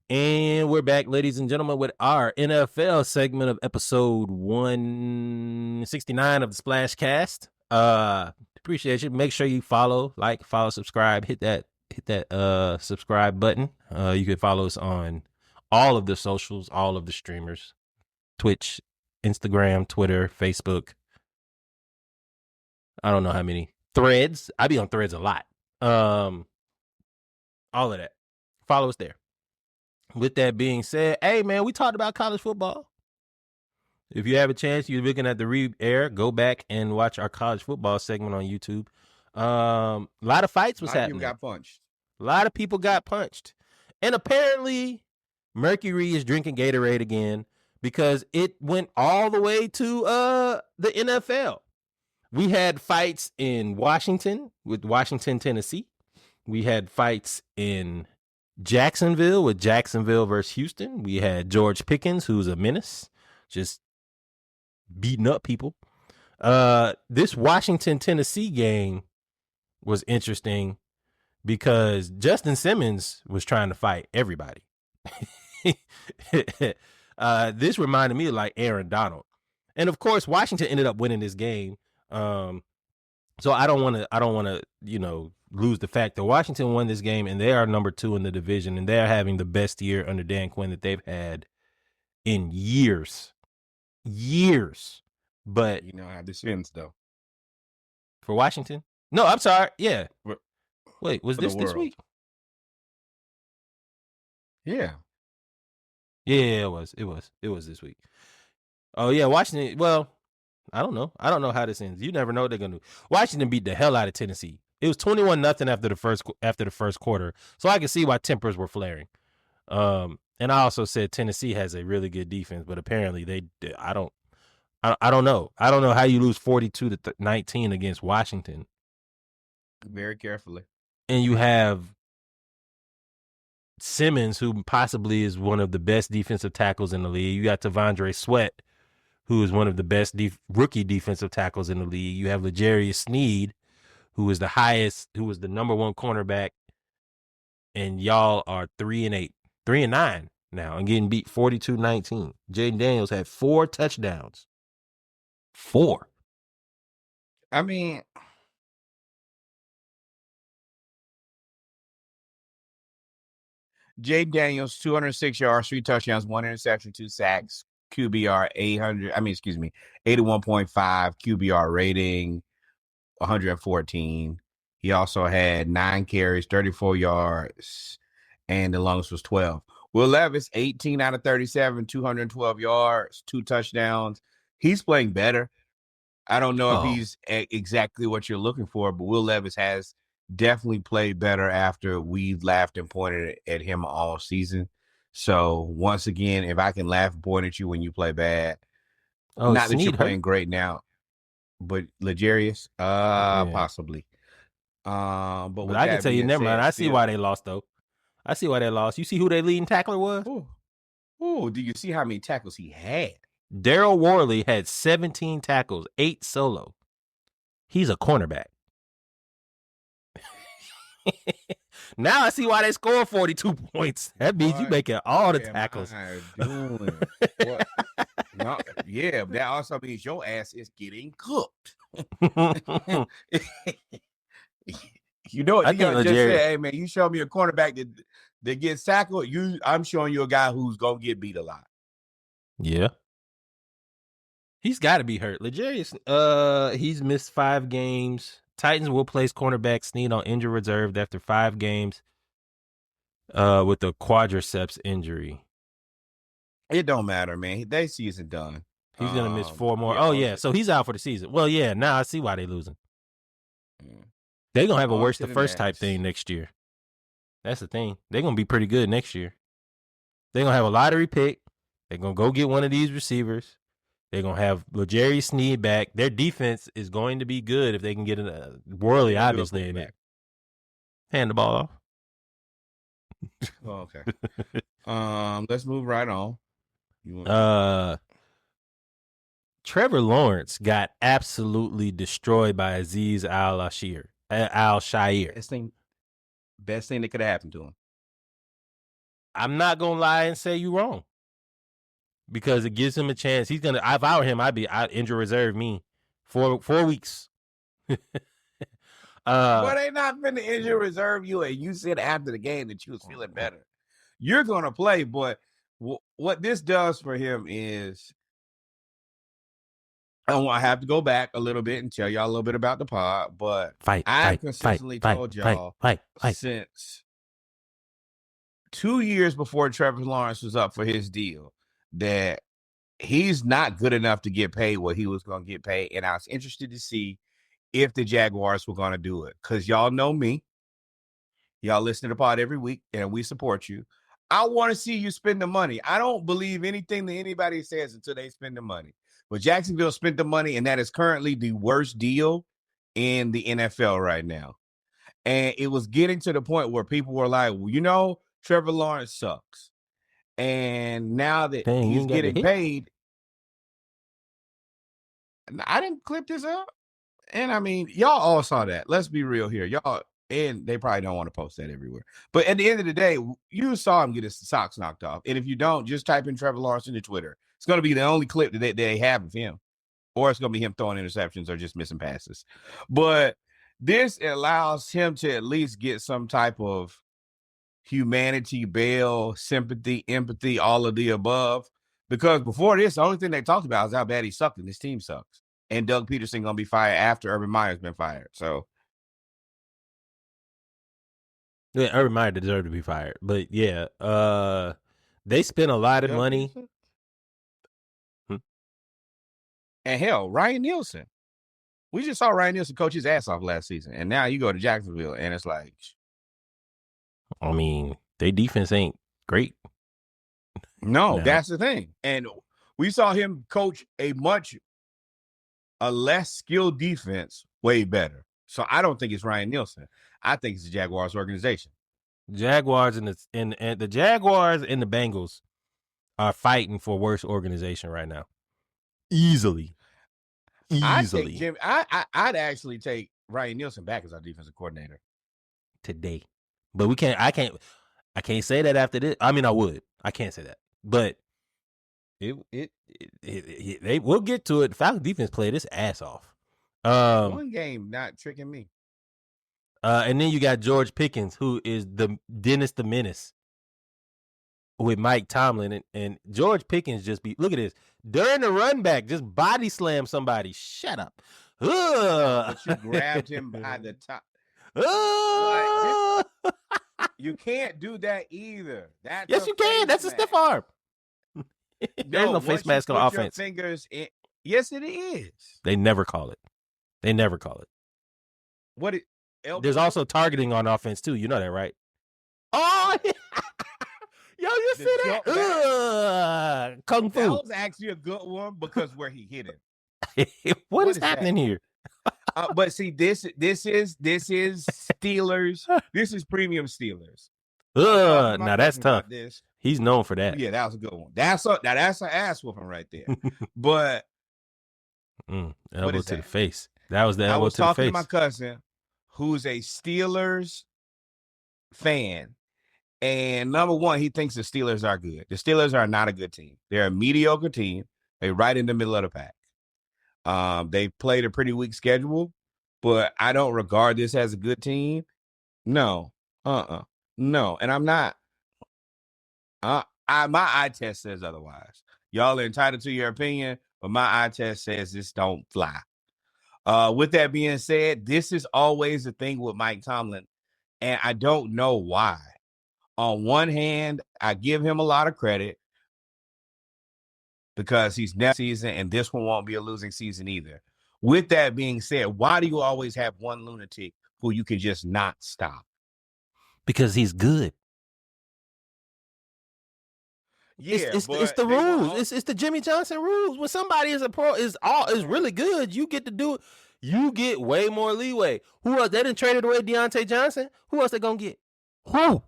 And we're back, ladies and gentlemen, with our NFL segment of episode 169 of the SplashCast. Appreciate you. Make sure you follow, subscribe, hit that subscribe button. You can follow us on all of the socials, all of the streamers, Twitch, Instagram, Twitter, Facebook. I don't know how many. Threads. I be on Threads a lot. All of that. Follow us there. With that being said, hey, man, we talked about college football. If you have a chance, you're looking at the re-air, go back and watch our college football segment on YouTube. A lot of fights was happening. A lot of people got punched. A lot of people got punched. And apparently, Mercury is drinking Gatorade again because it went all the way to the NFL. We had fights in Washington with Washington, Tennessee. We had fights in Jacksonville with Jacksonville versus Houston. We had George Pickens, who's a menace, just beating up people. This Washington, Tennessee game was interesting because Justin Simmons was trying to fight everybody. This reminded me of like Aaron Donald. And of course, Washington ended up winning this game. So I don't want to, lose the fact that Washington won this game and they are number 2 in the division and they're having the best year under Dan Quinn that they've had in years. But you know how this ends though. For Washington? No, I'm sorry. Yeah. Wait, was this week? Yeah. Yeah, it was this week. Oh yeah, Washington. Well, I don't know how this ends. You never know what they're gonna do. Washington beat the hell out of Tennessee. It was 21-0 after the first quarter, so I can see why tempers were flaring. And I also said Tennessee has a really good defense, but apparently they. I don't know. I don't know how you lose 42-19 against Washington. Very carefully. And you have Simmons, who possibly is one of the best defensive tackles in the league. You got T'Vondre Sweat, who is one of the best rookie defensive tackles in the league. You have L'Jarius Sneed, who is the number 1 cornerback, and y'all are 3-9 now and getting beat 42-19. Jaden Daniels had 4 touchdowns. 4. I mean, Jaden Daniels, 206 yards, 3 touchdowns, 1 interception, 2 sacks. QBR 81.5, QBR rating 114. He also had 9 carries, 34 yards, and the longest was 12. Will Levis, 18 out of 37, 212 yards, 2 touchdowns. He's playing better. I don't know if he's exactly what you're looking for, but Will Levis has definitely played better after we laughed and pointed at him all season. So once again, if I can laugh and point at you when you play bad, not that you're playing great now, but L'Jarius, possibly. But I can tell you, never mind. I see why they lost though. I see why they lost. You see who their leading tackler was? Oh, do you see how many tackles he had? Daryl Worley had 17 tackles, 8 solo. He's a cornerback. Now I see why they scored 42 points. That means you making all the tackles. What? No, yeah, that also means your ass is getting cooked. You know what? You just say, hey man, you show me a cornerback that gets tackled. I'm showing you a guy who's gonna get beat a lot. Yeah. He's got to be hurt. L'Jarius, he's missed 5 games. Titans will place cornerback Snead on injured reserve after 5 games with a quadriceps injury. It don't matter, man. Their season done. He's going to miss 4 more. Yeah. So he's out for the season. Well, yeah, now I see why they're losing. They're going to have a worse the first type thing next year. That's the thing. They're going to be pretty good next year. They're going to have a lottery pick. They're going to go get one of these receivers. They're going to have L'Jarius Sneed back. Their defense is going to be good if they can get a Worley, obviously, in it. Hand the ball off. Okay. Let's move right on. Trevor Lawrence got absolutely destroyed by Azeez Al-Shaair. Best thing that could have happened to him. I'm not gonna lie and say you wrong because it gives him a chance. He's gonna. If I were him, I'd injury reserve me 4 weeks. But they not finna injury reserve you, and you said after the game that you was feeling better. You're gonna play, but what this does for him is, I have to go back a little bit and tell y'all a little bit about the pod. But I've consistently told y'all since 2 years before Trevor Lawrence was up for his deal that he's not good enough to get paid what he was going to get paid. And I was interested to see if the Jaguars were going to do it. Because y'all know me. Y'all listen to the pod every week, and we support you. I want to see you spend the money. I don't believe anything that anybody says until they spend the money. But Jacksonville spent the money, and that is currently the worst deal in the NFL right now. And it was getting to the point where people were like, well, you know, Trevor Lawrence sucks. And now that he's getting paid, I didn't clip this up. And I mean, y'all all saw that. Let's be real here. Y'all, and they probably don't want to post that everywhere. But at the end of the day, you saw him get his socks knocked off. And if you don't, just type in Trevor Lawrence into Twitter. It's going to be the only clip that they have of him. Or it's going to be him throwing interceptions or just missing passes. But this allows him to at least get some type of humanity, bail, sympathy, empathy, all of the above. Because before this, the only thing they talked about is how bad he sucked and his team sucks. And Doug Peterson going to be fired after Urban Meyer's been fired. So, yeah, Urban Meyer deserved to be fired. But yeah, they spent a lot of money. And hell, Ryan Nielsen. We just saw Ryan Nielsen coach his ass off last season. And now you go to Jacksonville and it's like, I mean, their defense ain't great. No, that's the thing. And we saw him coach a less skilled defense way better. So I don't think it's Ryan Nielsen. I think it's the Jaguars organization. Jaguars and the Jaguars and the Bengals are fighting for worse organization right now. Easily. I'd actually take Ryan Nielsen back as our defensive coordinator today. But I can't say that after this. I mean, I would. I can't say that. But we'll get to it. The Falcons defense played its ass off. One game not tricking me. And then you got George Pickens, who is the Dennis the Menace with Mike Tomlin. And George Pickens look at this. During the run back, just body slam somebody. Shut up. But you grabbed him by the top. You can't do that either. Yes, you can. That's a stiff arm. There's no face mask on offense. Fingers in. Yes, it is. They never call it. What? There's also targeting on offense too. You know that, right? Oh, yo, you see that? Kung Fu. That was actually a good one because where he hit him. what is happening here? But see, this is Steelers. This is premium Steelers. Now that's tough. He's known for that. Yeah, that was a good one. That's an ass whooping right there. But elbow to the face. That was the elbow to the face. I was talking to my cousin, who's a Steelers fan, and number one, he thinks the Steelers are good. The Steelers are not a good team. They're a mediocre team. They're right in the middle of the pack. They played a pretty weak schedule, but I don't regard this as a good team. No. No. And I'm not. My eye test says otherwise. Y'all are entitled to your opinion, but my eye test says this don't fly. With that being said, this is always the thing with Mike Tomlin, and I don't know why. On one hand, I give him a lot of credit because he's next season, and this one won't be a losing season either. With that being said, why do you always have one lunatic who you can just not stop? Because he's good. Yeah, it's the rules. It's the Jimmy Johnson rules. When somebody is a pro is really good, you get to do it. You get way more leeway. Who else? They didn't traded away Deontay Johnson. Who else they gonna get? Who?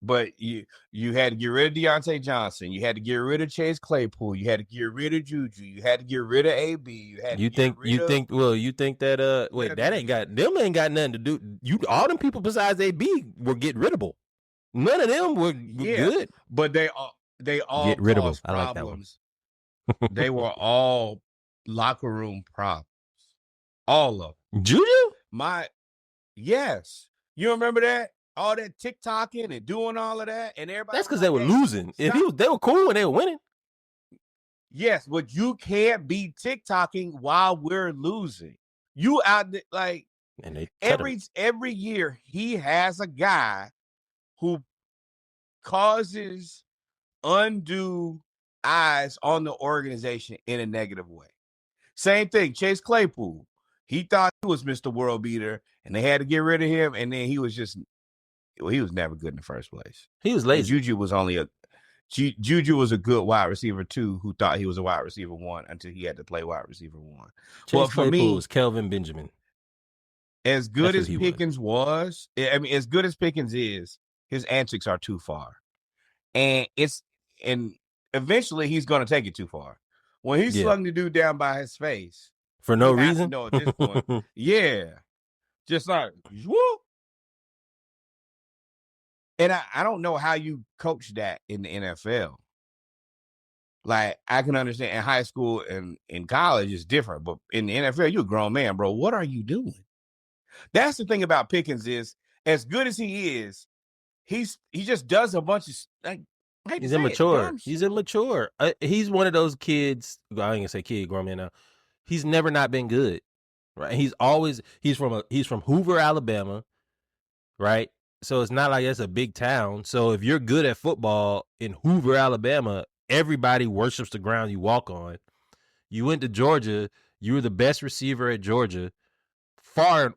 But you had to get rid of Deontay Johnson. You had to get rid of Chase Claypool. You had to get rid of Juju. You had to get rid of AB. You think that wait, that ain't got nothing to do. All them people besides AB were get riddable. None of them were good. But they all Get rid of caused them. I like that one. problems. They were all locker room problems. All of them. Juju? Yes. You remember that? All that TikToking and doing all of that, and everybody. That's because they were losing. If they were cool when they were winning. Yes, but you can't be TikToking while we're losing. You out there, like, and they every year he has a guy who causes undue eyes on the organization in a negative way. Same thing, Chase Claypool. He thought he was Mr. World Beater, and they had to get rid of him, and then he was just, he was never good in the first place. He was lazy. And Juju was a good wide receiver too, who thought he was a wide receiver 1 until he had to play wide receiver 1. Chase Claypool was Kelvin Benjamin. As good as Pickens was, I mean, as good as Pickens is, his antics are too far. And eventually he's going to take it too far. When he slung the dude down by his face. For no reason? No, at this point. Yeah. Just like, whoop. And I don't know how you coach that in the NFL. Like, I can understand in high school and in college it's different, but in the NFL, you're a grown man, bro. What are you doing? That's the thing about Pickens is, as good as he is, he just does a bunch of he's immature. He's immature. He's one of those kids. I ain't gonna say kid, grown man now. He's never not been good, right? He's from Hoover, Alabama, right? So it's not like it's a big town. So if you're good at football in Hoover, Alabama, everybody worships the ground you walk on. You went to Georgia. You were the best receiver at Georgia, best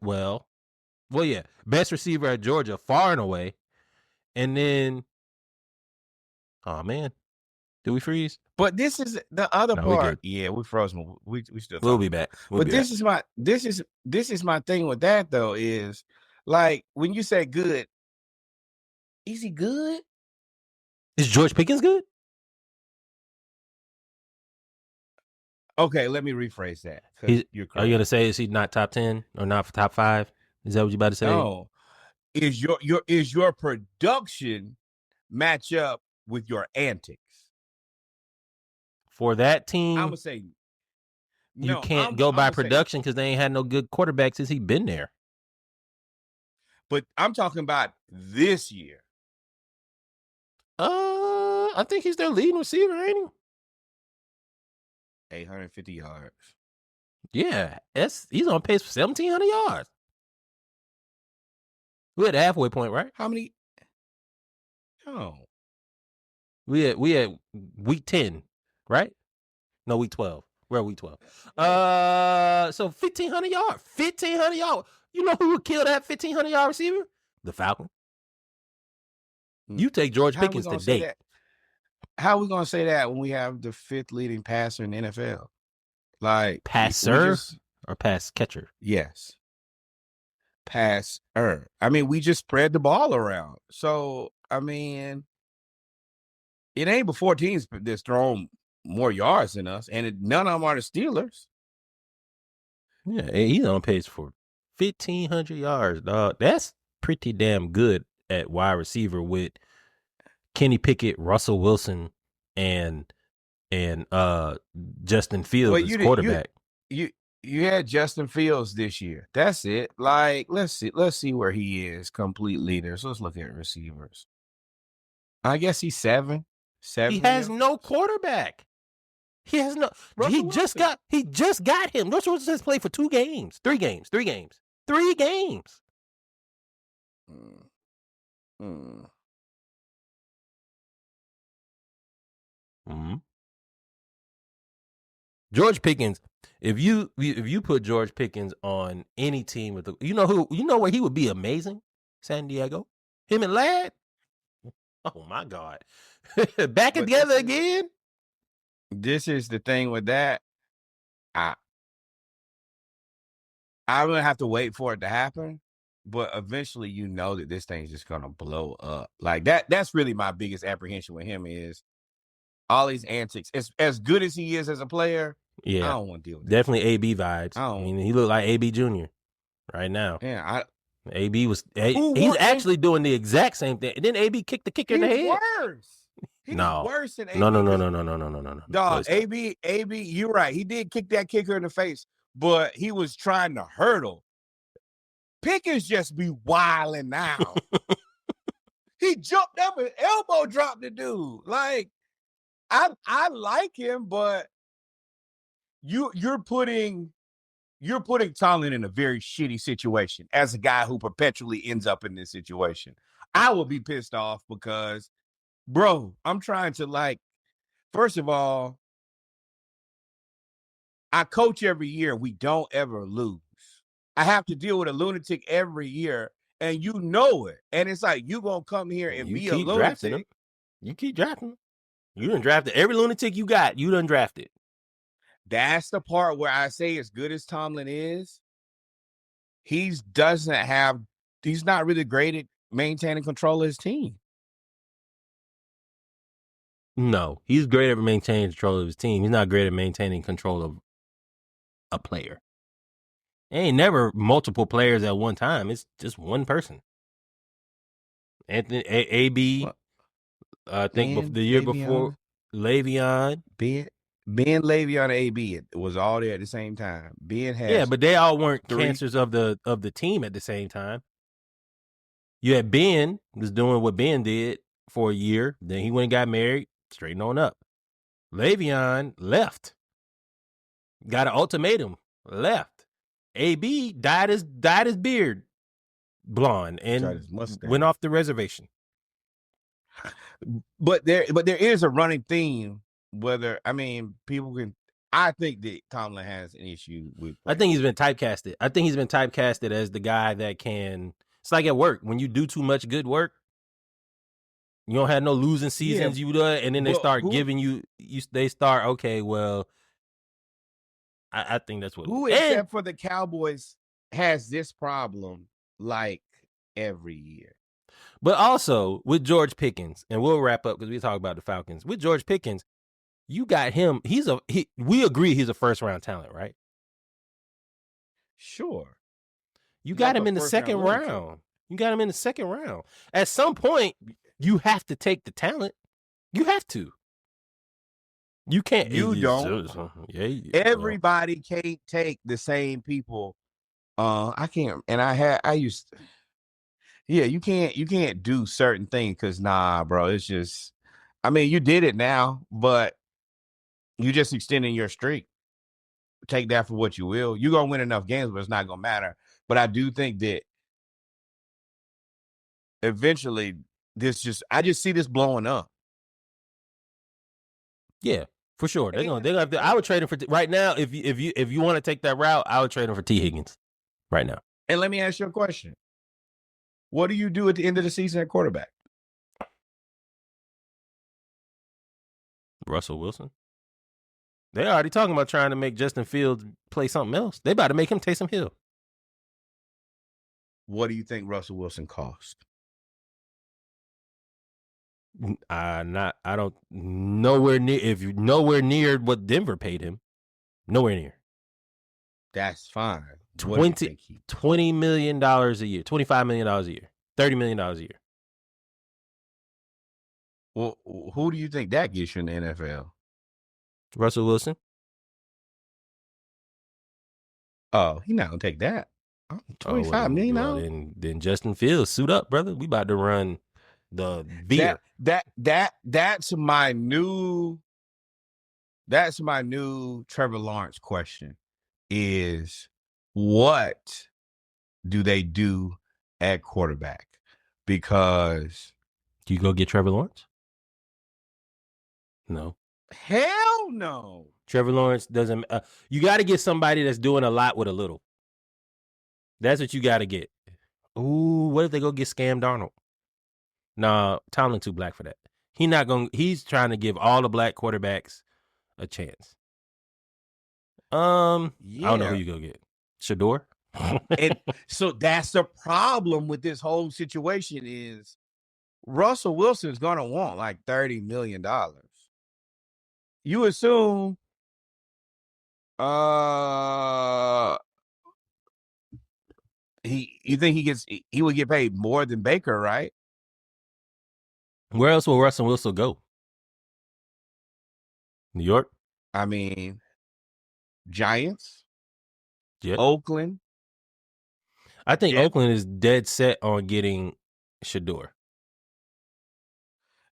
receiver at Georgia, far and away. And then, oh man, did we freeze? But this is the other part. Yeah, we froze. We still. We'll be back. This is my thing with that though. Is like when you say good, is he good? Is George Pickens good? Okay, let me rephrase that. Are you gonna say is he not top 10 or not top 5? Is that what you about to say? No. Is your production match up with your antics? For that team, I'm gonna say you can't go by production because they ain't had no good quarterback since he been there. But I'm talking about this year. I think he's their leading receiver, ain't he? 850 yards. Yeah, he's on pace for 1,700 yards. We had a halfway point, right? How many? Oh, we had week 10, right? No, week 12. We're at week 12. So 1,500 yards. 1,500 yards. You know who would kill that 1,500 yard receiver? The Falcon. You take George Pickens today. How are we gonna say that when we have the 5th leading passer in the NFL? Like passer or pass catcher? Yes. Passer. I mean, we just spread the ball around. So, I mean, it ain't before teams that's thrown more yards than us, and none of them are the Steelers. Yeah, he's on pace for 1,500 yards, dog. That's pretty damn good at wide receiver with Kenny Pickett, Russell Wilson, and Justin Fields as quarterback. You had Justin Fields this year. That's it. Like, let's see where he is. Complete leader. So let's look at receivers. I guess he's 7. He has no quarterback. He has no. He just got him. Russell Wilson has played for 3 games. George Pickens. If you put George Pickens on any team with you know where he would be amazing? San Diego. Him and Llad. Oh my God. Back together again. This is the thing with that. I'm gonna have to wait for it to happen, but eventually you know that this thing's just gonna blow up. Like that's really my biggest apprehension with him is all these antics. As good as he is as a player, I don't want to deal with definitely AB vibes. I mean, he look like AB Jr. right now. Yeah, AB was he's actually doing the exact same thing. And then AB kicked the kicker in the head. Worse. He's worse than AB. No. Dog, AB, you're right. He did kick that kicker in the face, but he was trying to hurdle. Pickens just be wilding now. He jumped up and elbow dropped the dude. Like, I like him, but you're putting Tomlin in a very shitty situation as a guy who perpetually ends up in this situation. I will be pissed off because, bro, I'm trying to first of all, I coach every year. We don't ever lose. I have to deal with a lunatic every year, and you know it. And it's like, you going to come here and be a lunatic. You keep drafting him. You done drafted every lunatic you got. You done drafted. That's the part where I say, as good as Tomlin is, he's not really great at maintaining control of his team. No, he's great at maintaining control of his team. He's not great at maintaining control of a player. Ain't never multiple players at one time. It's just one person. Anthony AB, I think the year before, Le'Veon. Ben, Le'Veon, and AB was all there at the same time. Ben has but they all weren't cancers of the team at the same time. You had Ben was doing what Ben did for a year. Then he went and got married, straightened on up. Le'Veon left, got an ultimatum, left. AB dyed his beard blonde and went off the reservation. But there is a running theme. People can. I think that Tomlin has an issue with. I think he's been typecasted. I think he's been typecasted as the guy that can. It's like at work when you do too much good work, you don't have no losing seasons. And then they start giving you. They start okay. Well, I think that's what. Who except for the Cowboys has this problem like every year? But also with George Pickens, and we'll wrap up because we talk about the Falcons. With George Pickens, you got him. We agree he's a first-round talent, right? Sure. You got him in the second round. You got him in the second round. At some point, you have to take the talent. You have to. You can't. You don't. Everybody can't take the same people. I can't. And I used. Yeah, you can't do certain things because bro, it's just. You did it now, but you just extending your streak. Take that for what you will. You're gonna win enough games, but it's not gonna matter. But I do think that eventually, I just see this blowing up. Yeah. For sure, they're gonna. I would trade him for right now. If you want to take that route, I would trade him for T. Higgins right now. And let me ask you a question: what do you do at the end of the season at quarterback? Russell Wilson. They already talking about trying to make Justin Fields play something else. They about to make him Taysom Hill. What do you think Russell Wilson cost? I don't nowhere near what Denver paid him. Nowhere near. That's fine. $20 million a year, $25 million a year, $30 million a year. Well, who do you think that gets you in the NFL? Russell Wilson. Oh, he's not gonna take that. $25 million. Well, then Justin Fields, suit up, brother. We about to run the beer. That's my new Trevor Lawrence question is, what do they do at quarterback? Because do you go get Trevor Lawrence? No. Hell no. Trevor Lawrence doesn't. You got to get somebody that's doing a lot with a little. That's what you got to get. Ooh, what if they go get Scam Darnold? Nah, Tomlin too black for that. He's trying to give all the black quarterbacks a chance. I don't know who you go get. Shador? And so that's the problem with this whole situation is Russell Wilson's going to want like $30 million. You assume You think he would get paid more than Baker, right? Where else will Russell Wilson go? New York? I mean, Giants, Yeah. Oakland. I think Yeah. Oakland is dead set on getting Shador.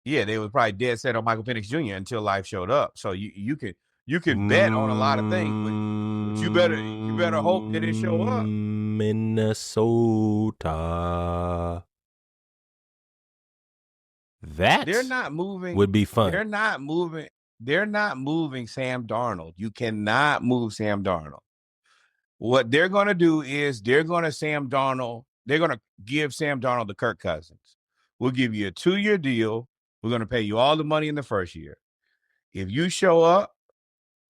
Yeah, they were probably dead set on Michael Penix Jr. until life showed up. So you can bet on a lot of things, but you better hope that it show up. Minnesota. That They're not moving. would be fun. They're not moving. They're not moving Sam Darnold. You cannot move Sam Darnold. What they're going to do is they're going to give Sam Darnold the Kirk Cousins. We'll give you a 2-year deal. We're going to pay you all the money in the first year. If you show up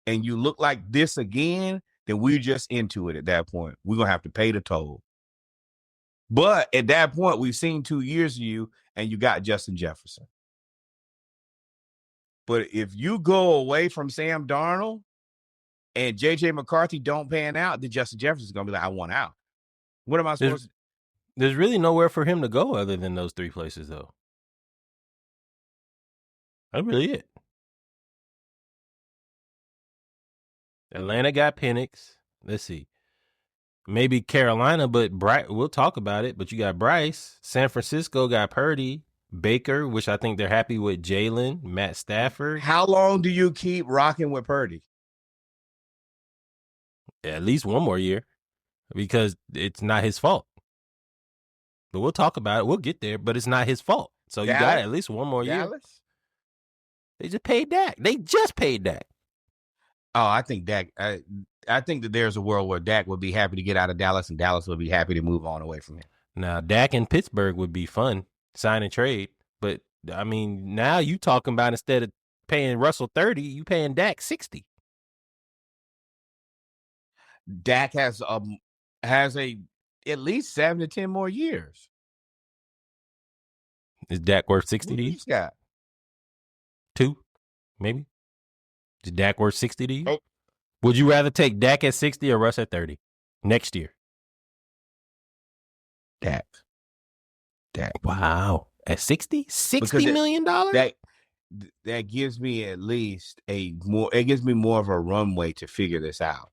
and you look like this again, then we're just into it at that point. We're going to have to pay the toll. But at that point, we've seen 2 years of you, and you got Justin Jefferson. But if you go away from Sam Darnold and J.J. McCarthy don't pan out, then Justin Jefferson's going to be like, I want out. What am I supposed to do? There's really nowhere for him to go other than those 3 places, though. That's really it. Atlanta got Penix. Let's see. Maybe Carolina, but we'll talk about it. But you got Bryce. San Francisco got Purdy. Baker, which I think they're happy with Jalen, Matt Stafford. How long do you keep rocking with Purdy? At least one more year, because it's not his fault. But we'll talk about it. We'll get there, but it's not his fault. So you got at least one more year. They just paid Dak. Oh, I think Dak. I think that there's a world where Dak would be happy to get out of Dallas, and Dallas would be happy to move on away from him. Now, Dak in Pittsburgh would be fun, sign and trade. But, I mean, now you talking about instead of paying Russell 30, you paying Dak 60. Dak has at least 7 to 10 more years. Is Dak worth 60 to you? He's got 2, maybe. Is Dak worth 60 to you? Oh. Would you rather take Dak at 60 or Russ at 30 next year? Dak. Wow. At 60? $60 million? That gives me at least it gives me more of a runway to figure this out.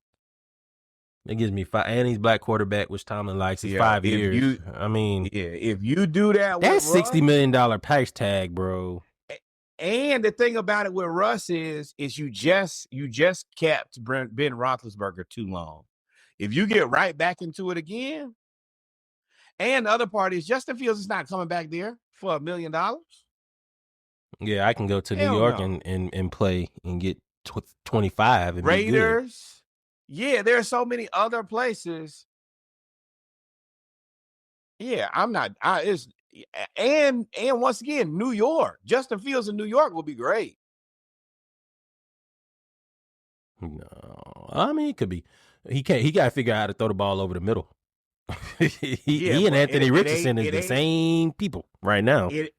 It gives me 5, and he's black quarterback, which Tomlin likes. He's 5 years. If you do that, that's with $60 million price tag, bro. And the thing about it with Russ is you just kept Ben Roethlisberger too long. If you get right back into it again, and the other part is Justin Fields is not coming back there for $1 million. Yeah, I can go to New York and play and get 25 and Raiders. Yeah, there are so many other places. Yeah, I'm not. And once again, New York. Justin Fields in New York will be great. No, I mean it could be. He can't. He got to figure out how to throw the ball over the middle. he and Anthony Richardson is the same people right now. It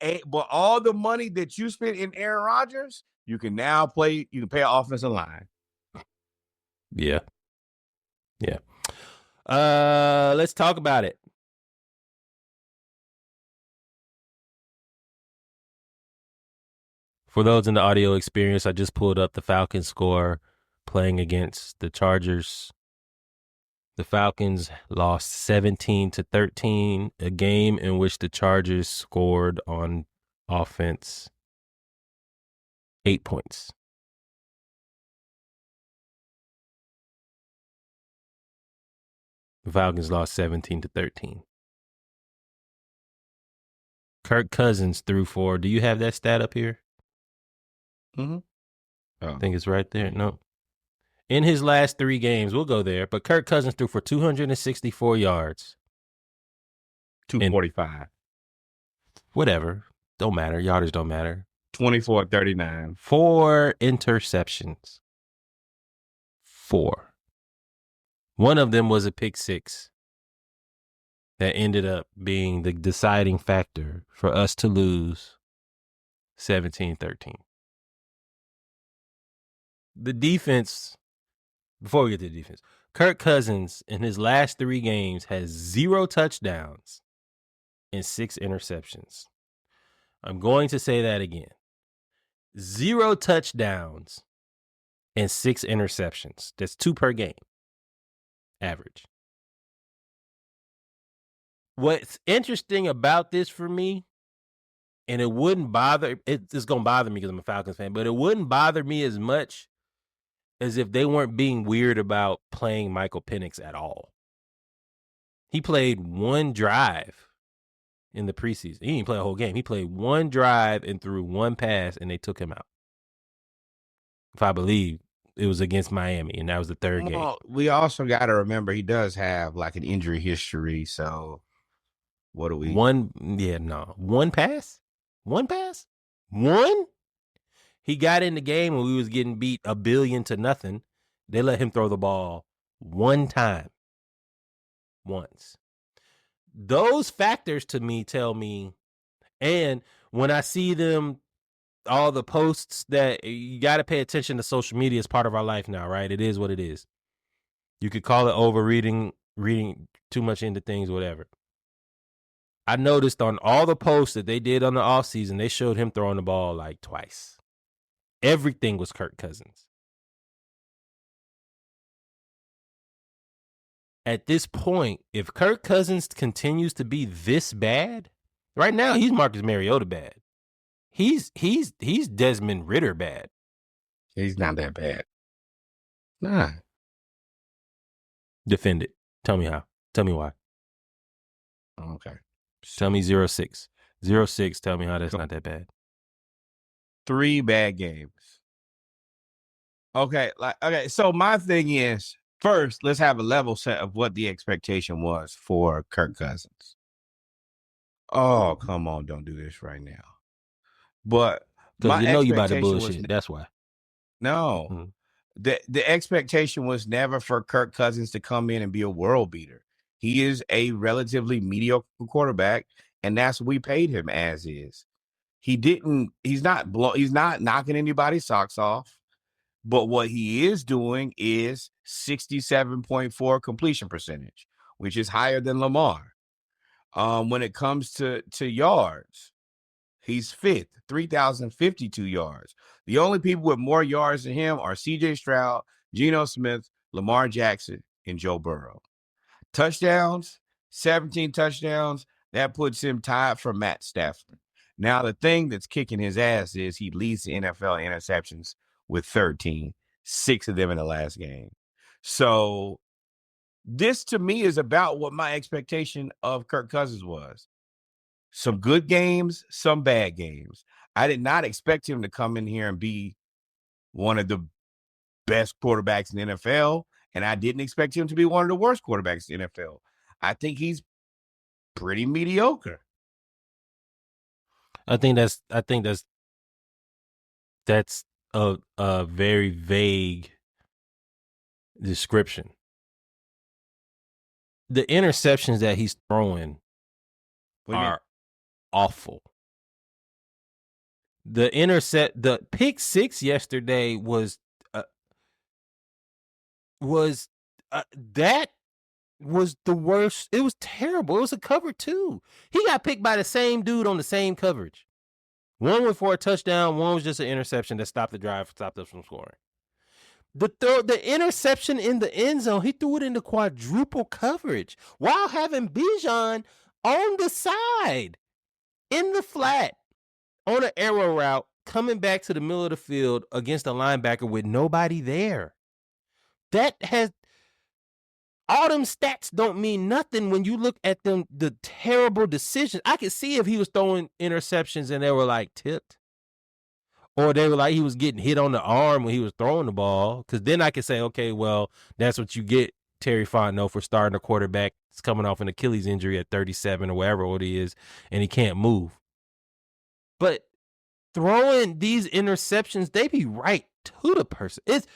ain't. But all the money that you spent in Aaron Rodgers, you can now play. You can pay an offensive line. Yeah. Let's talk about it. For those in the audio experience, I just pulled up the Falcons score playing against the Chargers. The Falcons lost 17-13, a game in which the Chargers scored on offense 8 points. The Falcons lost 17-13. Kirk Cousins threw for, do you have that stat up here? Mm-hmm. I think it's right there. No. In his last 3 games, we'll go there, but Kirk Cousins threw for 264 yards. 245. Whatever. Don't matter. Yardage don't matter. 24-39. 4 interceptions. 4. One of them was a pick 6 that ended up being the deciding factor for us to lose 17-13. The defense, before we get to the defense, Kirk Cousins in his last 3 games has 0 touchdowns and 6 interceptions. I'm going to say that again. 0 touchdowns and 6 interceptions. That's 2 per game. Average. What's interesting about this for me, and it's going to bother me because I'm a Falcons fan, but it wouldn't bother me as much as if they weren't being weird about playing Michael Penix at all. He played 1 drive in the preseason. He didn't play a whole game. He played 1 drive and threw 1 pass, and they took him out. If I believe it was against Miami, and that was the 3rd game. We also got to remember he does have like an injury history. So what do we? 1 pass? 1 pass? 1? He got in the game when we was getting beat 1 billion to nothing. They let him throw the ball 1 time. Once. Those factors to me tell me, and when I see them, all the posts that you got to pay attention to social media as part of our life now, right? It is what it is. You could call it overreading, reading too much into things, whatever. I noticed on all the posts that they did on the offseason, they showed him throwing the ball like twice. Everything was Kirk Cousins. At this point, if Kirk Cousins continues to be this bad, right now he's Marcus Mariota bad. He's Desmond Ridder bad. He's not that bad. Nah. Defend it. Tell me how. Tell me why. Okay. Tell me 0-6. 0-6, tell me how that's not that bad. 3 bad games. Okay, so my thing is, first, let's have a level set of what the expectation was for Kirk Cousins. Oh, come on, don't do this right now. But because you know you about to bullshit. That's why. No. Mm-hmm. The expectation was never for Kirk Cousins to come in and be a world beater. He is a relatively mediocre quarterback, and that's what we paid him as is. He's not knocking anybody's socks off. But what he is doing is 67.4 completion percentage, which is higher than Lamar. When it comes to yards, he's 5th, 3,052 yards. The only people with more yards than him are C.J. Stroud, Geno Smith, Lamar Jackson, and Joe Burrow. Touchdowns, 17 touchdowns. That puts him tied for Matt Stafford. Now, the thing that's kicking his ass is he leads the NFL interceptions with 13, 6 of them in the last game. So this to me is about what my expectation of Kirk Cousins was. Some good games, some bad games. I did not expect him to come in here and be one of the best quarterbacks in the NFL, and I didn't expect him to be one of the worst quarterbacks in the NFL. I think he's pretty mediocre. I think that's a very vague description. The interceptions that he's throwing are awful. The pick 6 yesterday was that was the worst. It was terrible. It was a cover 2. He got picked by the same dude on the same coverage. One was for a touchdown. One was just an interception that stopped the drive, stopped us from scoring. The interception in the end zone, he threw it into quadruple coverage while having Bijan on the side in the flat on an arrow route coming back to the middle of the field against a linebacker with nobody there. All them stats don't mean nothing when you look at them, the terrible decisions. I could see if he was throwing interceptions and they were like tipped. Or they were like he was getting hit on the arm when he was throwing the ball. Because then I could say, okay, well, that's what you get, Terry Fontenot, for starting a quarterback. It's coming off an Achilles injury at 37 or wherever old he is, and he can't move. But throwing these interceptions, they be right to the person. It's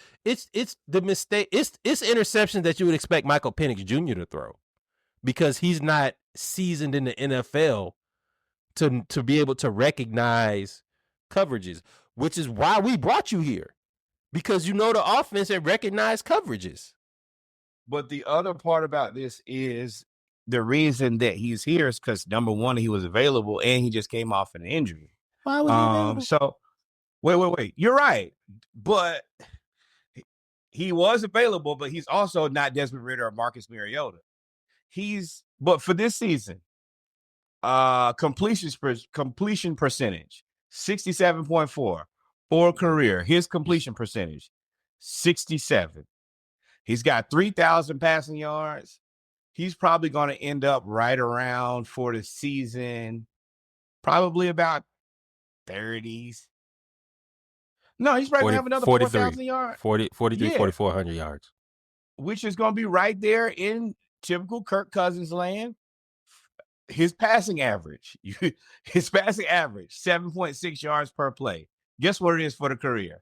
the mistake. It's interceptions that you would expect Michael Penix Jr. to throw because he's not seasoned in the NFL to be able to recognize coverages, which is why we brought you here, because you know the offense and recognize coverages. But the other part about this is the reason that he's here is because number one, he was available and he just came off an injury. Why was he available? So wait. You're right. But he was available, but he's also not Desmond Ridder or Marcus Mariota. But for this season, completion percentage, 67.4 for career. His completion percentage, 67. He's got 3,000 passing yards. He's probably going to end up right around for the season, probably about 30s. No, he's probably going to have another 4,000 yards. 43, Yeah. 4,400 yards. Which is going to be right there in typical Kirk Cousins land. His passing average, 7.6 yards per play. Guess what it is for the career?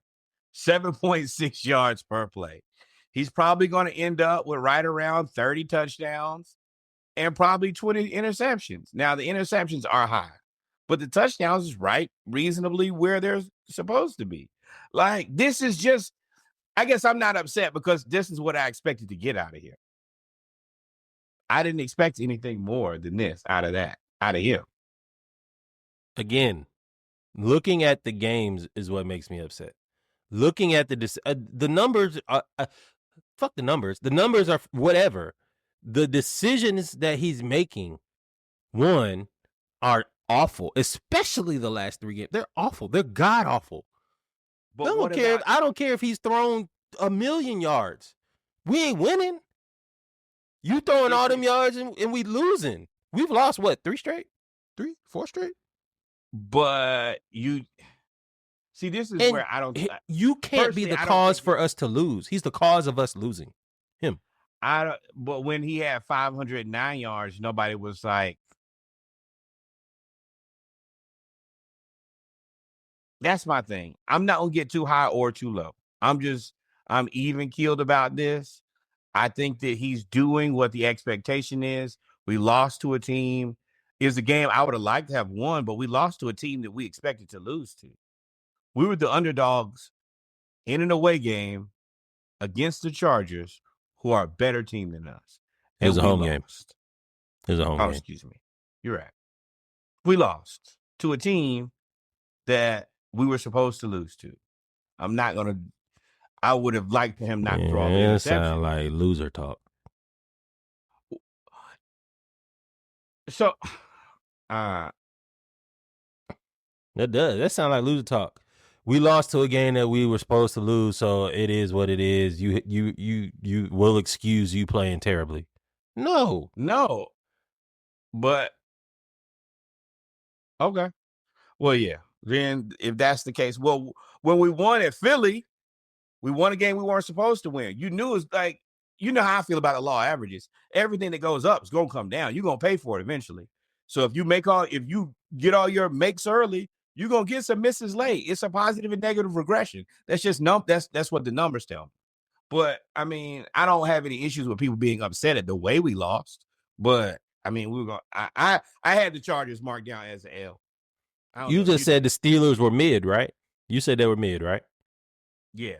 7.6 yards per play. He's probably going to end up with right around 30 touchdowns and probably 20 interceptions. Now, the interceptions are high, but the touchdowns is right reasonably where they're supposed to be. Like, this is just, I guess I'm not upset because this is what I expected to get out of here. I didn't expect anything more than this out of him. Again, looking at the games is what makes me upset. Looking at the numbers, fuck the numbers. The numbers are whatever. The decisions that he's making, one, are awful, especially the last 3 games. They're awful. They're god awful. But I don't care if he's thrown 1,000,000 yards. We ain't winning. You throwing all them yards and we losing. We've lost what, 4 straight? But you see, this is where I don't. You can't be the cause for us to lose. He's the cause of us losing. Him. But when he had 509 yards, nobody was like, that's my thing. I'm not gonna get too high or too low. I'm even keeled about this. I think that he's doing what the expectation is. We lost to a team. It was a game I would have liked to have won, but we lost to a team that we expected to lose to. We were the underdogs in an away game against the Chargers, who are a better team than us. It was a home game. It was a home game. Excuse me. You're right. We lost to a team that we were supposed to lose to. I would have liked for him not to throw the interception. It sounds like loser talk. So, that does. That sounds like loser talk. We lost to a game that we were supposed to lose, so it is what it is. You will excuse you playing terribly. No. But okay. Well, yeah. Then if that's the case, well, when we won at Philly, we won a game we weren't supposed to win. You knew it's like, you know how I feel about the law averages. Everything that goes up is gonna come down. You're gonna pay for it eventually. So if you get all your makes early, you're gonna get some misses late. It's a positive and negative regression. That's just that's what the numbers tell me. But I mean, I don't have any issues with people being upset at the way we lost. But I mean, I had the Chargers marked down as an L. You just said the Steelers were mid, right? You said they were mid, right? Yeah.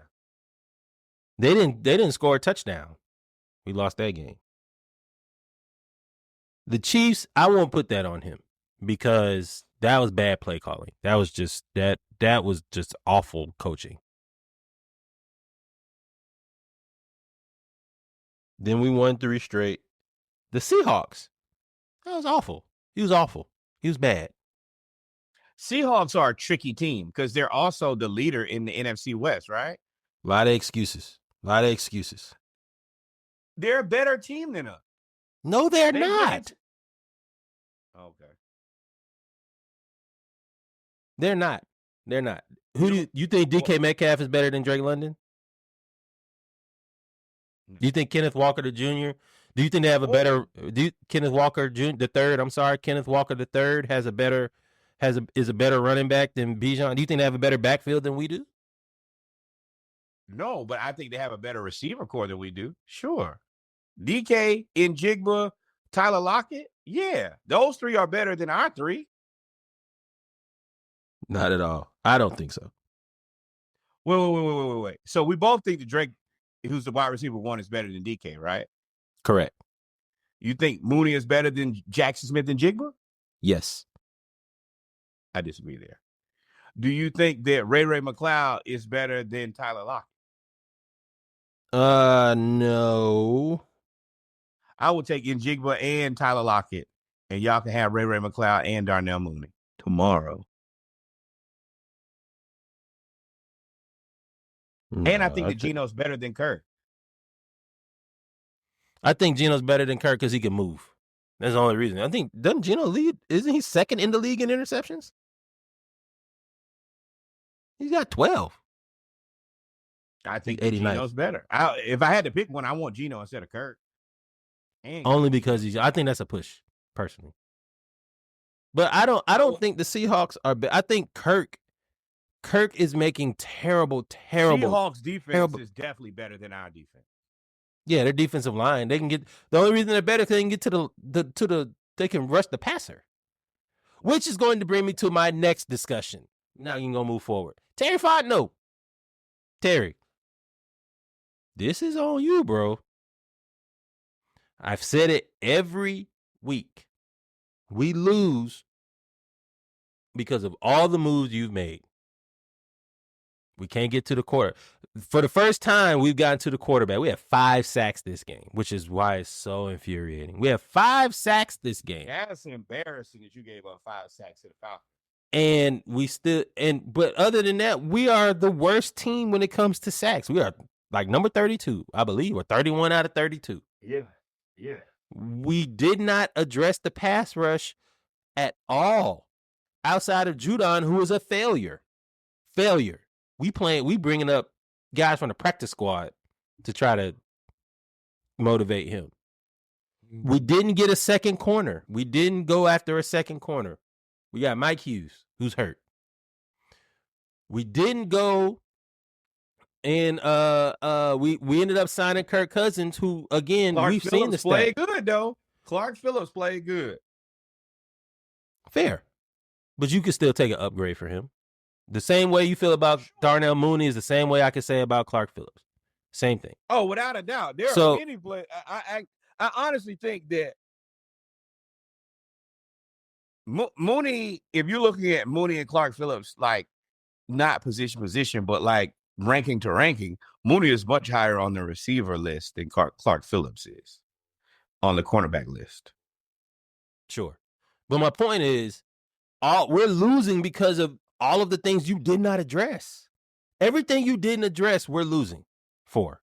They didn't score a touchdown. We lost that game. The Chiefs, I won't put that on him because that was bad play calling. That was just awful coaching. Then we won 3 straight. The Seahawks, that was awful. He was awful. He was bad. Seahawks are a tricky team because they're also the leader in the NFC West, right? A lot of excuses. They're a better team than us. No, they're not. Okay. They're not. Who do you think DK Metcalf is better than Drake London? Do you think Kenneth Walker Jr.? Do you think they have a better? Kenneth Walker Jr. the third? I'm sorry, Kenneth Walker the third is a better running back than Bijan. Do you think they have a better backfield than we do? No, but I think they have a better receiver core than we do. Sure. DK, Njigba, Tyler Lockett. Yeah, those 3 are better than our 3. Not at all. I don't think so. Wait. So we both think that Drake who's the wide receiver 1 is better than DK, right? Correct. You think Mooney is better than Jackson Smith and Jigba? Yes. I disagree there. Do you think that Ray McCloud is better than Tyler Lockett? No. I would take Njigba and Tyler Lockett, and y'all can have Ray McCloud and Darnell Mooney tomorrow. And I think that Geno's better than Kirk. I think Geno's better than Kirk because he can move. That's the only reason. I think, doesn't Geno lead? Isn't he second in the league in interceptions? He's got 12. I think Geno's better. If I had to pick one, I want Geno instead of Kirk. Only because I think that's a push, personally. But I don't think the Seahawks are. I think Kirk is making terrible. Seahawks defense is definitely better than our defense. Yeah, their defensive line. They can get the only reason they're better because they can get to they can rush the passer, which is going to bring me to my next discussion. Now you can go move forward. Terry Fontenot. Terry, this is on you, bro. I've said it every week. We lose because of all the moves you've made. We can't get to the quarter. For the first time, we've gotten to the quarterback. We have 5 sacks this game, which is why it's so infuriating. We have 5 sacks this game. That's embarrassing that you gave up 5 sacks to the Falcons. And but other than that, we are the worst team when it comes to sacks. We are like number 32, I believe, or 31 out of 32. Yeah. We did not address the pass rush at all outside of Judon, who was a failure. We bringing up guys from the practice squad to try to motivate him. We didn't get a second corner. We didn't go after a second corner. We got Mike Hughes, who's hurt. We didn't go and we ended up signing Kirk Cousins, who again we've seen the play good though. Clark Phillips played good. Fair, but you could still take an upgrade for him. The same way you feel about Darnell Mooney is the same way I could say about Clark Phillips. Same thing. Oh, without a doubt. There are many players. I honestly think that Mooney, if you're looking at Mooney and Clark Phillips, like not position, but like ranking to ranking, Mooney is much higher on the receiver list than Clark Phillips is on the cornerback list. Sure. But my point is, we're losing because of all of the things you did not address. Everything you didn't address, we're losing for.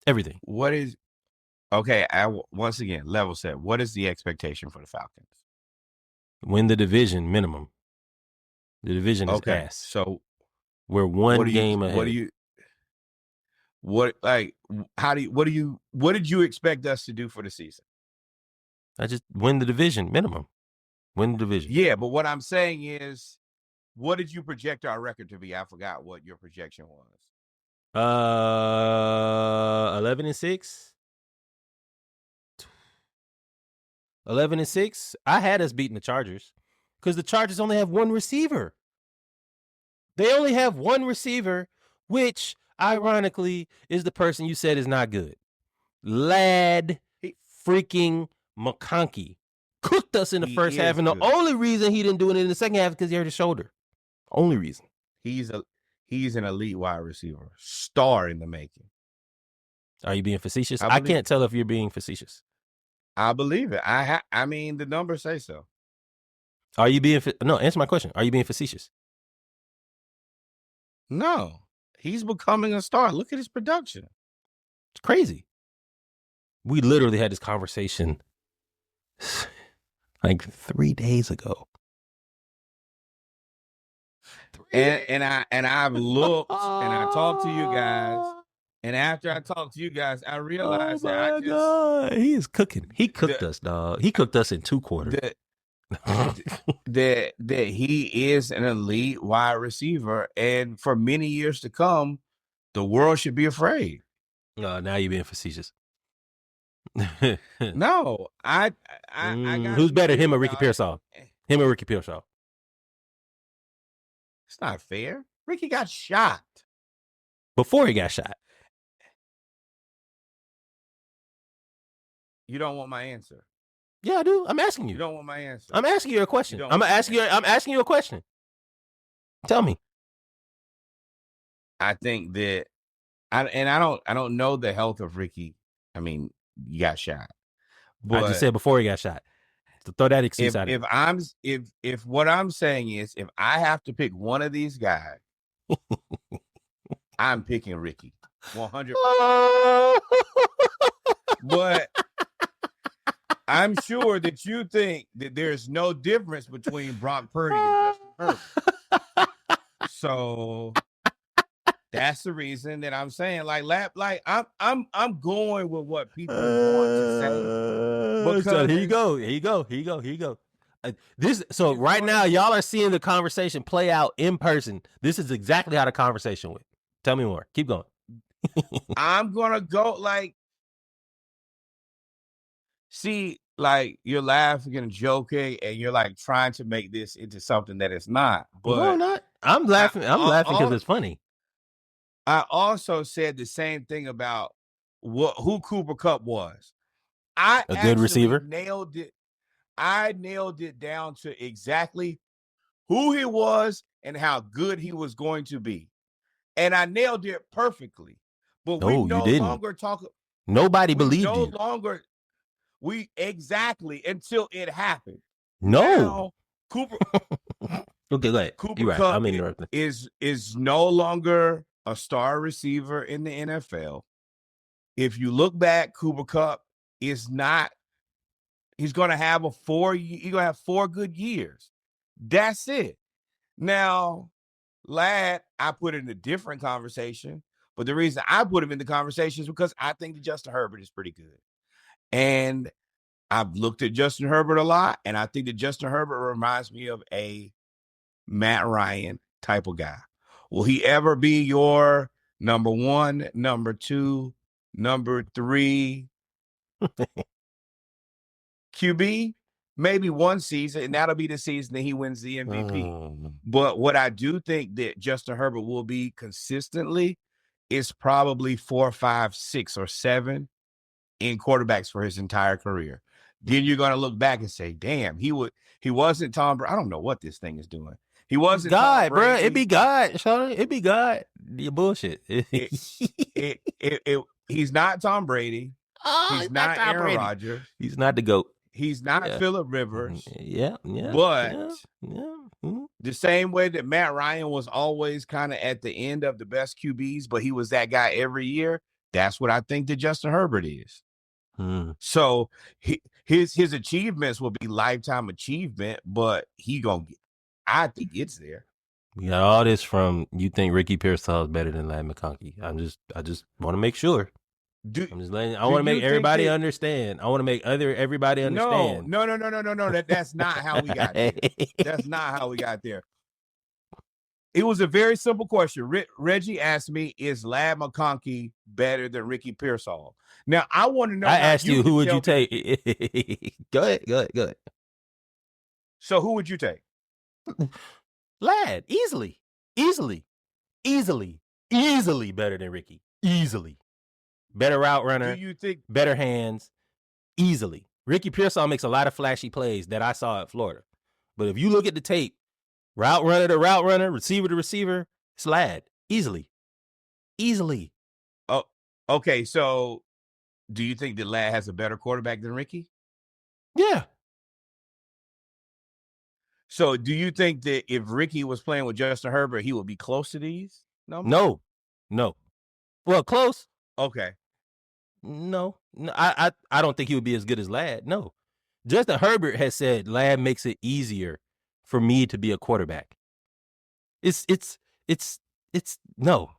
Everything. Okay, once again, level set. What is the expectation for the Falcons? Win the division minimum. The division is ass. So we're one game ahead. What did you expect us to do for the season? I just win the division minimum. Win the division. Yeah, but what I'm saying is, what did you project our record to be? I forgot what your projection was. 11-6. 11-6. I had us beating the Chargers because the Chargers only have one receiver. They only have one receiver, which ironically is the person you said is not good. Llad freaking McConkey cooked us in the first half, and the only reason he didn't do it in the second half is because he hurt his shoulder. Only reason. He's an elite wide receiver, star in the making. Are you being facetious? I can't tell if you're being facetious. I believe it. I mean, the numbers say so. Are you being no? Answer my question. Are you being facetious? No, he's becoming a star. Look at his production. It's crazy. We literally had this conversation like 3 days ago. And I've looked and I talked to you guys. And after I talked to you guys, I realized that he is cooking. He cooked us, dog. He cooked us in 2 quarters. That he is an elite wide receiver, and for many years to come, the world should be afraid. Now you're being facetious. No, I who's better, him or Ricky Pearsall? Him or Ricky Pearsall? It's not fair. Ricky got shot. Before he got shot. You don't want my answer. Yeah, I do. I'm asking you. You don't want my answer. I'm asking you a question. You don't I'm want my asking you. I'm asking you a question. Tell me. I think that I don't know the health of Ricky. I mean, you got shot. But I just said before he got shot. So throw that excuse out. If what I'm saying is if I have to pick one of these guys, I'm picking Ricky. 100. But I'm sure that you think that there's no difference between Brock Purdy and Justin Herbert. So that's the reason that I'm saying, like I'm going with what people want to say. Because here you go. So right now, y'all are seeing the conversation play out in person. This is exactly how the conversation went. Tell me more. Keep going. I'm gonna go like, see, like you're laughing and joking, and you're like trying to make this into something that it's not. But no, I'm not. I'm laughing. I'm laughing because it's funny. I also said the same thing about who Cooper Kupp was. I A good receiver. Nailed it. I nailed it down to exactly who he was and how good he was going to be. And I nailed it perfectly. But we no longer talk. Nobody believed you. No longer. Exactly until it happened. No. Now, Cooper. Okay, go ahead. Cooper You're right. Kupp I'm interrupting. is no longer a star receiver in the NFL. If you look back, Cooper Kupp is not. He's going to have he's going to have 4 good years. That's it. Now, Llad, I put it in a different conversation, but the reason I put him in the conversation is because I think that Justin Herbert is pretty good. And I've looked at Justin Herbert a lot, and I think that Justin Herbert reminds me of a Matt Ryan type of guy. Will he ever be your number 1, number 2, number 3 QB? Maybe one season, and that'll be the season that he wins the MVP. But what I do think that Justin Herbert will be consistently is probably 4, 5, 6, or 7 in quarterbacks for his entire career. Then you're going to look back and say, damn, he wasn't Tom Brady. I don't know what this thing is doing. He wasn't God, Tom Brady. Bro. It be God, Sean. It be God. You bullshit. He's not Tom Brady. He's not Aaron Rodgers. He's not the GOAT. He's not Phillip Rivers. Yeah. But the same way that Matt Ryan was always kind of at the end of the best QBs, but he was that guy every year. That's what I think that Justin Herbert is. So his achievements will be lifetime achievement, but I think it's there. We got all this from you think Ricky Pearsall is better than Llad McConkey. I just want to make sure. I want to make everybody understand. I want to make everybody understand. No. That's not how we got there. That's not how we got there. It was a very simple question. Reggie asked me, is Llad McConkey better than Ricky Pearsall? Now, I want to know. I asked you, who would you take? Go ahead. So who would you take? Llad, easily better than Ricky. Easily. Better route runner. Do you think better hands? Easily. Ricky Pearsall makes a lot of flashy plays that I saw at Florida. But if you look at the tape, route runner to route runner, receiver to receiver, it's Llad. Easily. Oh, okay. So do you think that Llad has a better quarterback than Ricky? Yeah. So do you think that if Ricky was playing with Justin Herbert, he would be close to these numbers? No. Well, close. Okay. No. I don't think he would be as good as Llad. No. Justin Herbert has said Llad makes it easier for me to be a quarterback. It's no.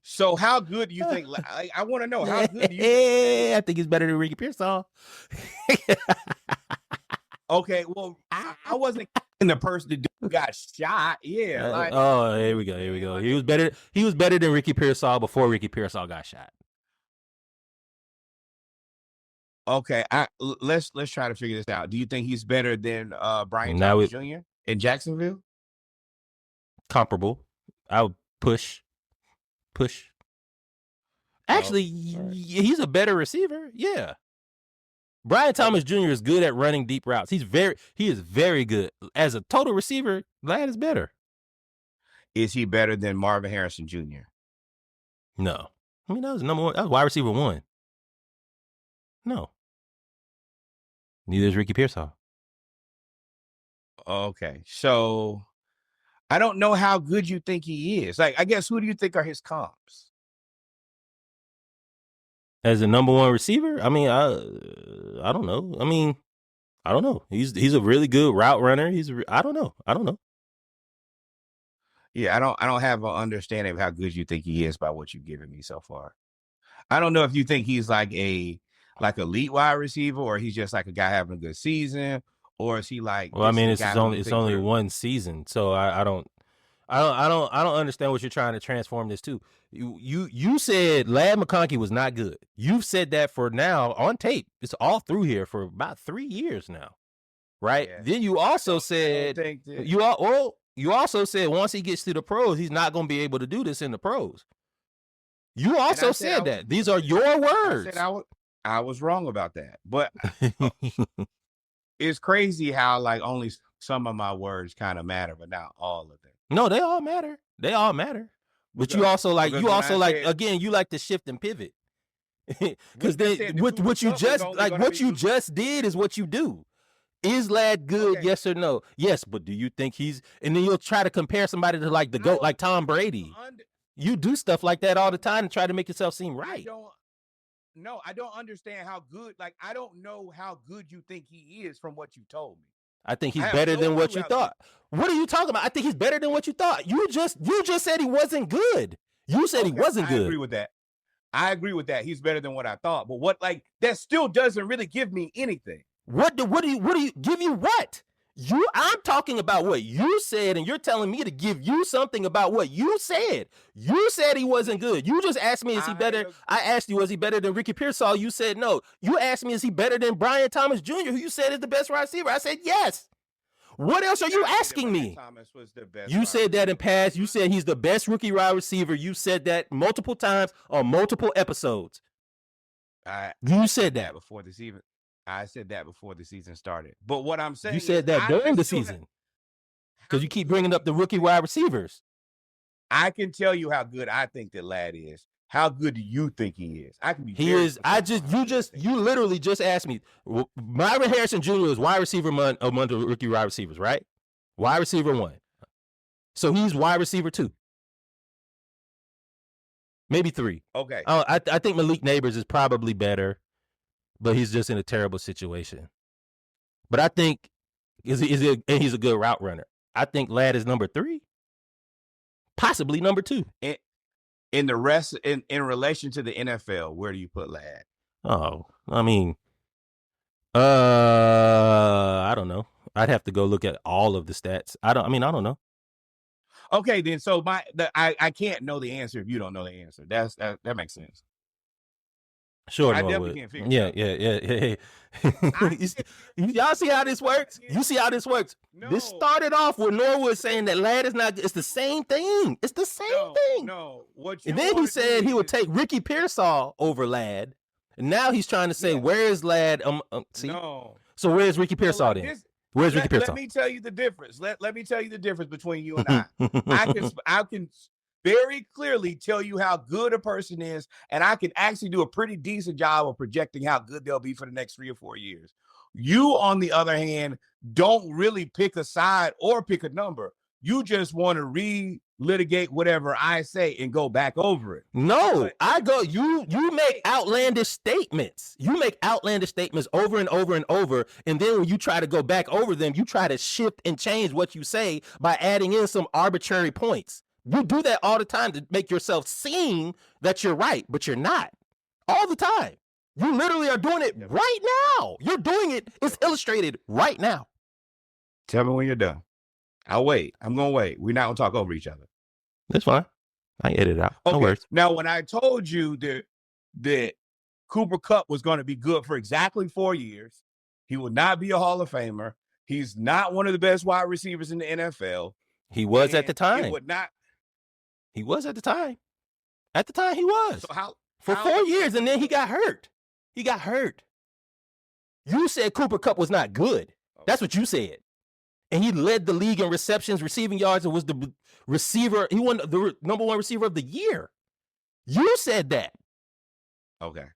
So how good do you think? I want to know how good do you think? I think he's better than Ricky Pearsall. Okay, well, I wasn't the person that got shot. Yeah. Here we go. He was better than Ricky Pearsall before Ricky Pearsall got shot. Okay, let's try to figure this out. Do you think he's better than Brian Thomas Jr. in Jacksonville? Comparable. I would push. Actually, he's a better receiver. Yeah. Brian Thomas Jr. is good at running deep routes. He is very good. As a total receiver, Llad is better. Is he better than Marvin Harrison Jr.? No. I mean, that was number one. That was wide receiver 1. No. Neither is Ricky Pearsall. Okay. So I don't know how good you think he is. Like, I guess, who do you think are his comps? As a number 1 receiver? I mean, I don't know. I mean, I don't know. He's a really good route runner. I don't know. Yeah, I don't have an understanding of how good you think he is by what you've given me so far. I don't know if you think he's like elite wide receiver, or he's just like a guy having a good season, or is he like? Well, I mean, it's only one season, so I don't understand what you're trying to transform this to. You said Llad McConkey was not good. You've said that for now on tape. It's all through here for about 3 years now, right? Yeah. Then you also said you also said once he gets to the pros, he's not going to be able to do this in the pros. You also said that. These are your words. I was wrong about that, but it's crazy how like only some of my words kind of matter, but not all of them. No, they all matter. They all matter. But you also like again, you like to shift and pivot. Because what you just did is what you do. Is Llad good? Okay. Yes or no? Yes, but do you think he's? And then you'll try to compare somebody to like the GOAT, like Tom Brady. You do stuff like that all the time and try to make yourself seem right. I don't understand how good. Like, I don't know how good you think he is from what you told me. I think he's better than what you thought. What are you talking about? I think he's better than what you thought. You just said he wasn't good. You said he wasn't good. I agree with that. He's better than what I thought. But that still doesn't really give me anything. What do you give you what? I'm talking about what you said, and you're telling me to give you something about what you said. You said he wasn't good. You just asked me, is he better? I asked you, was he better than Ricky Pearsall? You said no. You asked me, is he better than Brian Thomas Jr., who you said is the best wide receiver? I said yes. What else are you asking me? Thomas was the best. You said that in past. You said he's the best rookie wide receiver. You said that multiple times on multiple episodes. You said that before this even. I said that before the season started. But what I'm saying, you said that during the season, because you keep bringing up the rookie wide receivers. I can tell you how good I think that Llad is. How good do you think he is? I can be. He is. You literally just asked me. Marvin Harrison Jr. is wide receiver among the rookie wide receivers, right? Wide receiver 1. So he's wide receiver 2. Maybe 3. Okay. I think Malik Neighbors is probably better, but he's just in a terrible situation. But I think he's a good route runner. I think Llad is number 3, possibly number 2. In the rest, in relation to the NFL, where do you put Llad? Oh, I mean, I don't know. I'd have to go look at all of the stats. I don't know. Okay, then. So I can't know the answer if you don't know the answer. That makes sense. Sure, I definitely can't figure it out. Y'all see how this works? You see how this works? No. This started off with Norwood saying that Llad is not. It's the same thing. It's the same thing. No. And then he said he would take Ricky Pearsall over Llad. And now he's trying to say, where is Llad? See? No. So where's Ricky Pearsall then? Where's Ricky Pearsall? Let me tell you the difference. Let me tell you the difference between you and I. I can very clearly tell you how good a person is, and I can actually do a pretty decent job of projecting how good they'll be for the next 3 or 4 years. You, on the other hand, don't really pick a side or pick a number. You just want to relitigate whatever I say and go back over it. No, you make outlandish statements. You make outlandish statements over and over and over, and then when you try to go back over them, you try to shift and change what you say by adding in some arbitrary points. You do that all the time to make yourself seem that you're right, but you're not. All the time. You literally are doing it right now. You're doing it. It's illustrated right now. Tell me when you're done. I'll wait. I'm going to wait. We're not going to talk over each other. That's fine. I edit it out. Okay. No worries. Now, when I told you that Cooper Kupp was going to be good for exactly 4 years, he will not be a Hall of Famer. He's not one of the best wide receivers in the NFL. He was at the time. He would not. He was at the time. At the time, he was. So For 4 years, and then he got hurt. You said Cooper Kupp was not good. That's what you said. And he led the league in receptions, receiving yards, and was the receiver. He won the number 1 receiver of the year. You said that. Okay.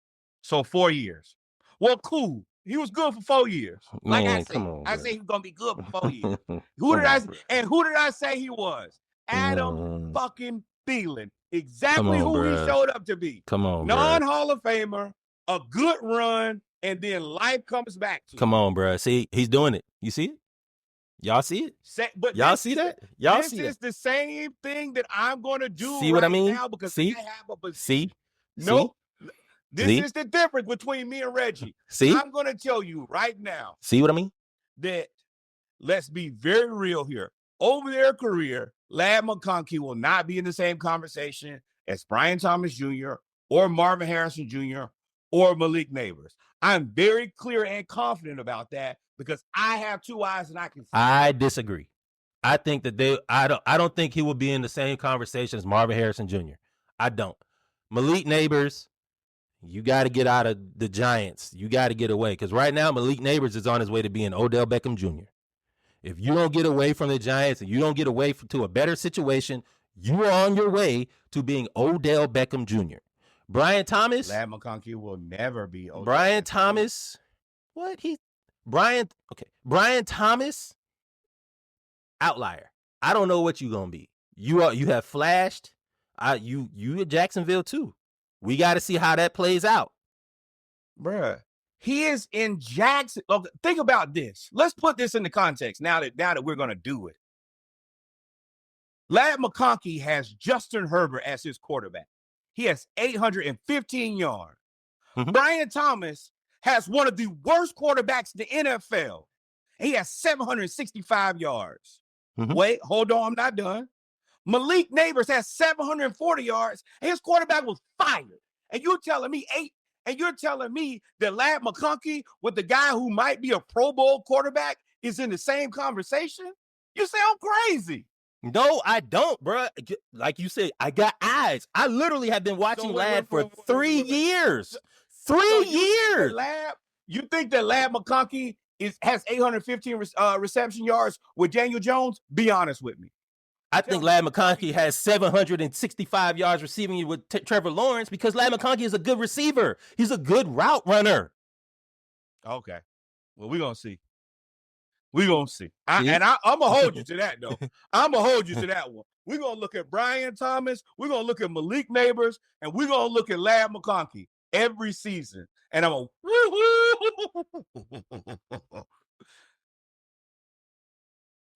So 4 years. Well, cool. He was good for 4 years. Like Man, I said, come on, I bro. said he was gonna be good for 4 years. Who did I say he was? Adam fucking Thielen. Exactly who he showed up to be. Come on, Non-Hall of Famer, a good run, and then life comes back to him. Come on, bro. See, he's doing it. You see it? Y'all see it? Y'all see that? Y'all see This is the same thing that I'm going to do see what I mean? now because see? I have a see? Nope. This see? is the difference between me and Reggie. See? I'm going to tell you right now. See what I mean? That let's be very real here. Over their career, Llad McConkey will not be in the same conversation as Brian Thomas Jr. or Marvin Harrison Jr. or Malik Neighbors. I'm very clear and confident about that because I have 2 eyes and I can see. I disagree. I think that I don't think he will be in the same conversation as Marvin Harrison Jr. I don't. Malik Neighbors, you got to get out of the Giants. You got to get away because right now Malik Neighbors is on his way to being Odell Beckham Jr. If you don't get away from the Giants and you don't get away to a better situation, you are on your way to being Odell Beckham Jr. Brian Thomas. Llad McConkey will never be Odell. Brian Thomas. What? Brian Thomas. Outlier. I don't know what you're going to be. You have flashed. You at Jacksonville too. We got to see how that plays out. Bruh. He is in Jackson. Look, think about this. Let's put this into context now that we're going to do it. Llad McConkey has Justin Herbert as his quarterback. He has 815 yards. Mm-hmm. Brian Thomas has one of the worst quarterbacks in the NFL. He has 765 yards. Mm-hmm. Wait, hold on. I'm not done. Malik Neighbors has 740 yards. And his quarterback was fired. And you're telling me that Llad McConkey with the guy who might be a Pro Bowl quarterback is in the same conversation? You sound crazy. No, I don't, bro. Like you said, I got eyes. I literally have been watching Llad for 3 years. 3 years. You think that Llad McConkey has 815 reception yards with Daniel Jones? Be honest with me. I think Llad McConkey has 765 yards receiving you with Trevor Lawrence because Llad McConkey is a good receiver. He's a good route runner. Okay. Well, we're going to see. We're going to see. I'm going to hold you to that, though. I'm going to hold you to that one. We're going to look at Brian Thomas. We're going to look at Malik Neighbors. And we're going to look at Llad McConkey every season. And I'm going to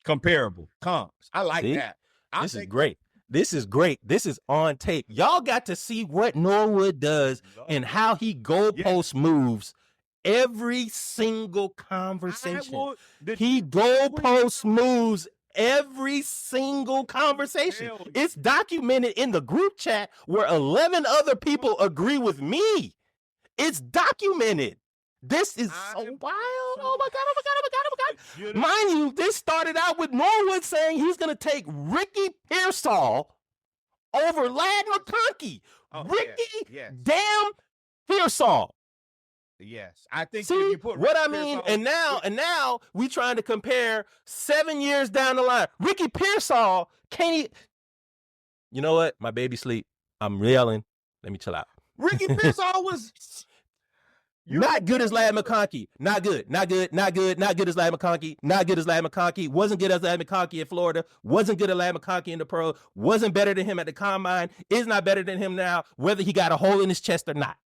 comparable comps. I like that. This is great. This is great. This is on tape. Y'all got to see what Norwood does and how he goalpost moves every single conversation. He goalpost moves every single conversation. It's documented in the group chat where 11 other people agree with me. It's documented. This is so wild. Oh my God. Mind you, this started out with Norwood saying he's going to take Ricky Pearsall over Llad McConkey. Damn Pearsall. Yes. I think see if you put what I mean? And now we trying to compare 7 years down the line. Ricky Pearsall, can he? You know what? My baby sleep. I'm yelling. Let me chill out. Ricky Pearsall was not good as Llad McConkey. Not good as Llad McConkey. Not good as Llad McConkey. Wasn't good as Llad McConkey in Florida. Wasn't good as Llad McConkey in the pro. Wasn't better than him at the combine. Is not better than him now, whether he got a hole in his chest or not.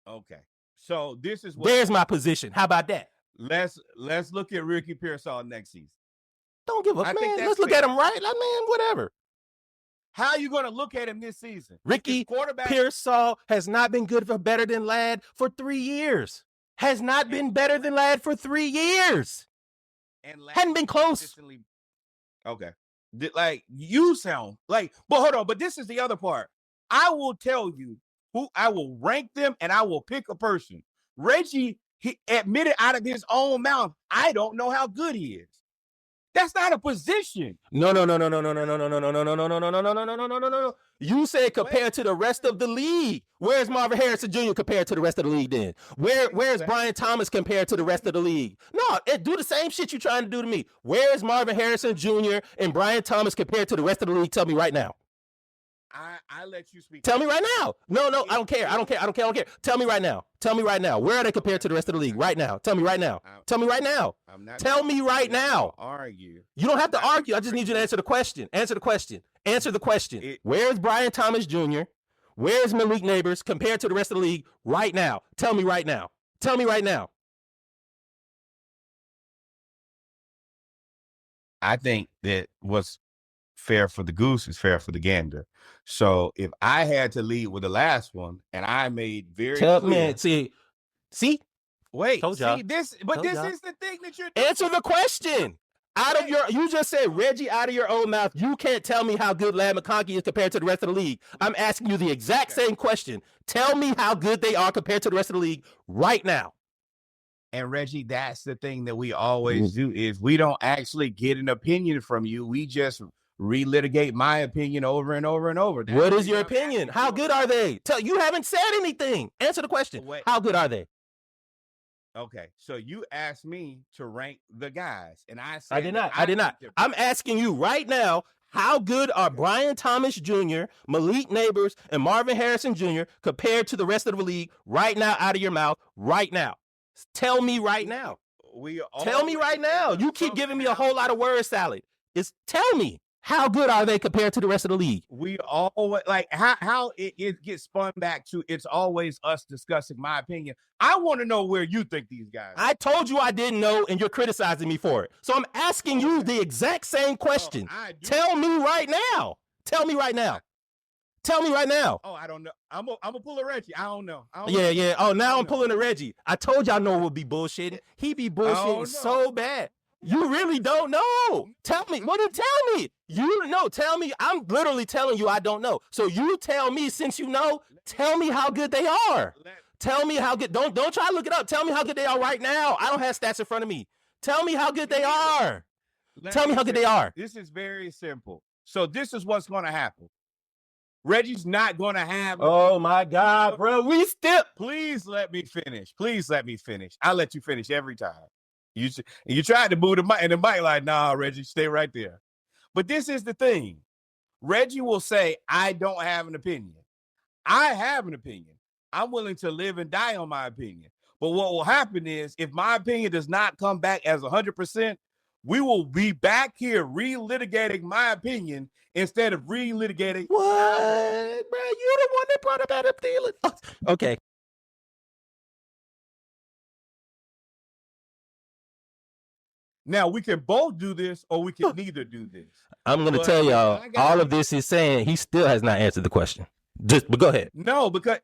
Okay. So this is there's my position. How about that? Let's look at Ricky Pearsall next season. Don't give up, man. Let's look at him right. Like, man, whatever. How are you going to look at him this season? Ricky Pearsall has not been good for better than Llad for 3 years. Has not been better than Llad for 3 years. And hadn't been close. Okay. Like, you sound like, but hold on. But this is the other part. I will tell you who I will rank them and I will pick a person. Reggie, he admitted out of his own mouth, I don't know how good he is. That's not a position. No. You said compared to the rest of the league. Where's Marvin Harrison Jr. compared to the rest of the league then? Where's Brian Thomas compared to the rest of the league? No, do the same shit you're trying to do to me. Where's Marvin Harrison Jr. and Brian Thomas compared to the rest of the league? Tell me right now. I let you speak. Tell me right now. No, I don't care. I don't care. Tell me right now. Where are they compared to the rest of the league right now? Tell me right now. Tell me right now. Tell me right now. Argue. You don't have to argue. I just need you to answer the question. Where's Brian Thomas Jr.? Where's Malik Neighbors compared to the rest of the league right now? Tell me right now. I think that what's fair for the goose is fair for the gander. So if I had to lead with the last one, and I made very clear, man, see, wait, Told see y'all. this, but Told this y'all. is the thing that you're doing. Answer the question. You just said Reggie out of your own mouth. You can't tell me how good Llad McConkey is compared to the rest of the league. I'm asking you the exact same question. Tell me how good they are compared to the rest of the league right now. And Reggie, that's the thing that we always do is we don't actually get an opinion from you. We just relitigate my opinion over and over and over. What is your opinion? How good are they? You haven't said anything. Answer the question. How good are they? Okay, so you asked me to rank the guys, and I said I did not. I'm asking you right now, how good are Brian Thomas Jr., Malik Neighbors, and Marvin Harrison Jr. compared to the rest of the league right now, out of your mouth, right now? Tell me right now. Tell me right now. You keep giving me a whole lot of word salad. Tell me. How good are they compared to the rest of the league? We always like how it gets spun back to it's always us discussing my opinion. I want to know where you think these guys are. I told you I didn't know, and you're criticizing me for it. So I'm asking you the exact same question. Tell me right now. Oh, I don't know. I'm gonna pull a Reggie. I don't know. Yeah. Oh, now I'm pulling a Reggie. I told y'all Noah would be bullshitting. He be bullshitting so bad. You really don't know. Tell me. What do you tell me? You know. Tell me. I'm literally telling you I don't know. So you tell me, since you know, tell me how good they are. Tell me how good. Don't try to look it up. Tell me how good they are right now. I don't have stats in front of me. Tell me how good they are. Tell me how good they are. This is very simple. So this is what's going to happen. Reggie's not going to have. Oh my God, bro. Please let me finish. I let you finish every time. You tried to boo the mic, and the mic like, nah, Reggie, stay right there. But this is the thing. Reggie will say, I don't have an opinion. I have an opinion. I'm willing to live and die on my opinion. But what will happen is, if my opinion does not come back as 100%, we will be back here relitigating my opinion instead of relitigating. What? Bro, you the one that brought up that opinion. Okay. Now, we can both do this, or we can neither do this. I'm going to tell y'all, all of this is saying he still has not answered the question. But go ahead. No, because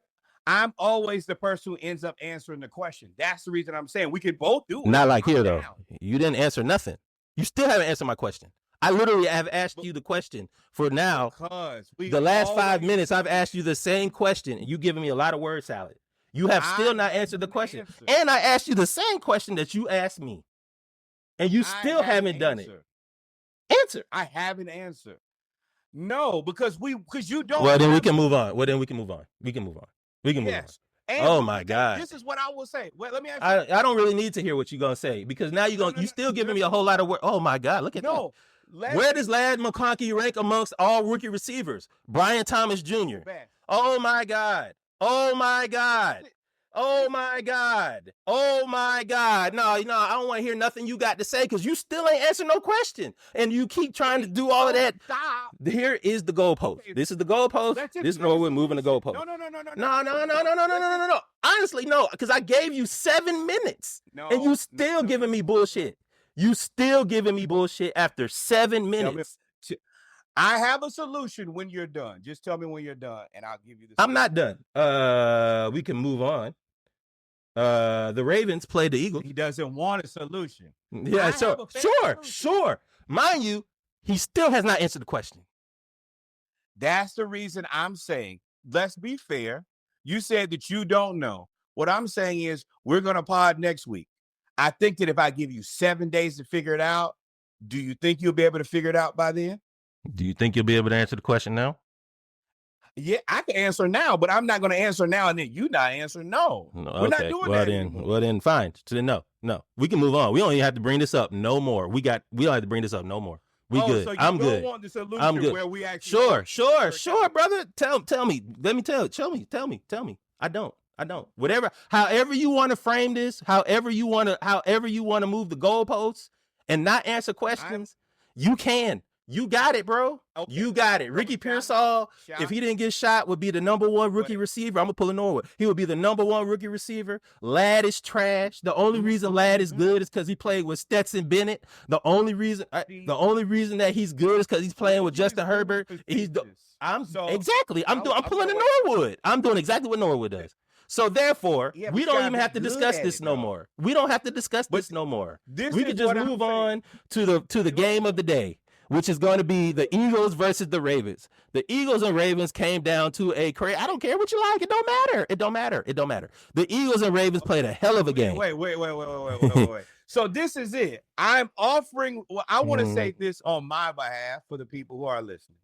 I'm always the person who ends up answering the question. That's the reason I'm saying we can both do it. Not like here, though. You didn't answer nothing. You still haven't answered my question. I literally have asked you the question for now. The last 5 minutes, I've asked you the same question, and you giving me a lot of word salad. You have still not answered the question. And I asked you the same question that you asked me. And you still haven't done it. Answer. I haven't answered. No, because you don't. Well, then we can move on. We can move on. Oh my God. This is what I will say. Well, let me ask you. I don't really need to hear what you're gonna say, because now you still giving me a whole lot of work. Oh my God, look at that. Where does Llad McConkey rank amongst all rookie receivers? Brian Thomas Jr. Oh my God. No, I don't want to hear nothing you got to say, because you still ain't answer no question. And you keep trying to do all of that. Stop. Here is the goalpost. This is the goalpost. This is where we're moving the goalpost. No. Honestly, no, because I gave you 7 minutes. And you still giving me bullshit. After 7 minutes. I have a solution when you're done. Just tell me when you're done, and I'll give you the solution. I'm not done. We can move on. The Ravens played the Eagles. He doesn't want a solution. Yeah, sure. Mind you, he still has not answered the question. That's the reason I'm saying, let's be fair. You said that you don't know. What I'm saying is, we're going to pod next week. I think that if I give you 7 days to figure it out, Do you think you'll be able to figure it out by then? Do you think you'll be able to answer the question now? Yeah, I can answer now, but I'm not going to answer now and then you not answer. No, we're not doing that anymore. Well then, fine. So then, no, we can move on. We don't even have to bring this up no more. We don't have to bring this up no more. We good. So you I'm don't good. want the solution I'm good. where we actually Sure, brother. Tell me. Let me tell. Tell me. I don't. Whatever. However you want to frame this. However you want to move the goalposts and not answer questions. You can. You got it, bro. Okay. You got it. Ricky Pearsall, if he didn't get shot, would be the number one rookie receiver. I'm going to pull a Norwood. He would be the number one rookie receiver. Llad is trash. The only reason Llad is good is because he played with Stetson Bennett. The only reason that he's good is because he's playing with Justin Herbert. I'm pulling a Norwood. I'm doing exactly what Norwood does. So therefore, we don't even have to discuss this no more. We don't have to discuss this no more. We can just move on to the game of the day, which is going to be the Eagles versus the Ravens. The Eagles and Ravens came down to I don't care what you like. It don't matter. The Eagles and Ravens played a hell of a game. Wait. So this is it. I'm offering, I want to say this on my behalf for the people who are listening.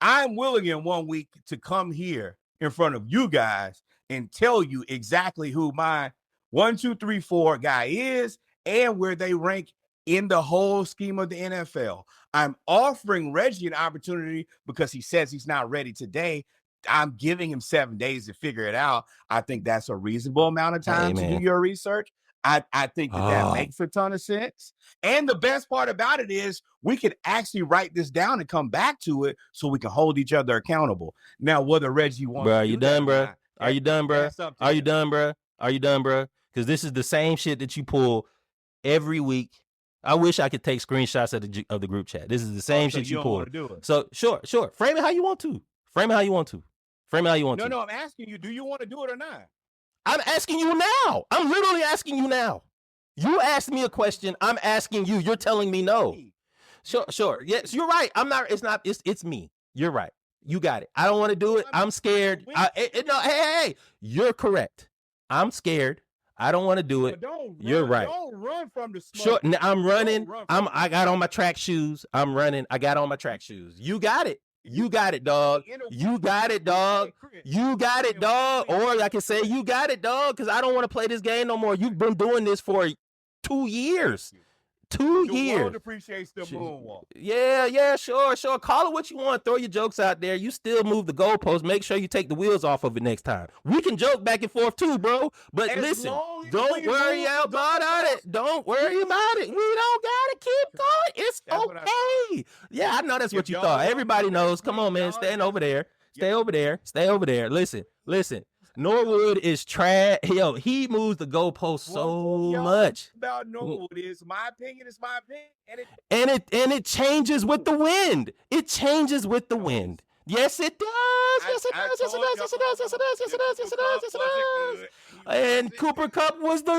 I'm willing in 1 week to come here in front of you guys and tell you exactly who my 1, 2, 3, 4 guy is and where they rank in the whole scheme of the NFL. I'm offering Reggie an opportunity because he says he's not ready today. I'm giving him 7 days to figure it out. I think that's a reasonable amount of time to do your research. I think that makes a ton of sense. And the best part about it is we can actually write this down and come back to it so we can hold each other accountable. Now, whether Reggie wants to Are you done, bro? Are you done, bro? Because this is the same shit that you pull every week. I wish I could take screenshots of the group chat. This is the same shit you pull. So sure. Frame it how you want to. No, I'm asking you, do you want to do it or not? I'm asking you now. I'm literally asking you now. You asked me a question. I'm asking you. You're telling me no. Sure. Yes, you're right. It's me. You're right. You got it. I don't want to do it. I'm scared. Hey. You're correct. I'm scared. I don't want to do it. You're right. Don't run from the smoke. Sure. I'm running. I got on my track shoes. I'm running. I got on my track shoes. You got it. You got it, dog. You got it, dog. Or I can say you got it, dog, because I don't want to play this game no more. You've been doing this for 2 years. 2 years. The world appreciates the moonwalk. Yeah, sure. Call it what you want. Throw your jokes out there. You still move the goalpost. Make sure you take the wheels off of it next time. We can joke back and forth too, bro. But listen, don't worry about it. Don't worry about it. We don't gotta keep going. It's okay. Yeah, I know that's what you thought. Everybody knows. Come on, man. Stand over there. Stay over there. Listen. Norwood is trash. Yo, he moves the goalpost so much. About Norwood is my opinion. It's my opinion, and it changes with the wind. Yes, it does. And Cooper Kupp was the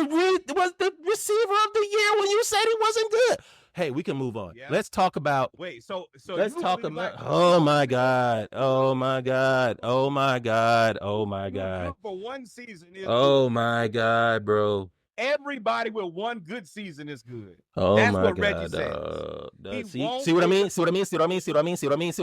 receiver of the year when you said he wasn't good. Hey, we can move on. Yeah. Let's talk about. Let's talk about. Oh my God. For one season. Oh my God, bro. Everybody with one good season is good. Oh that's my what God. Reggie says. See what I mean? See what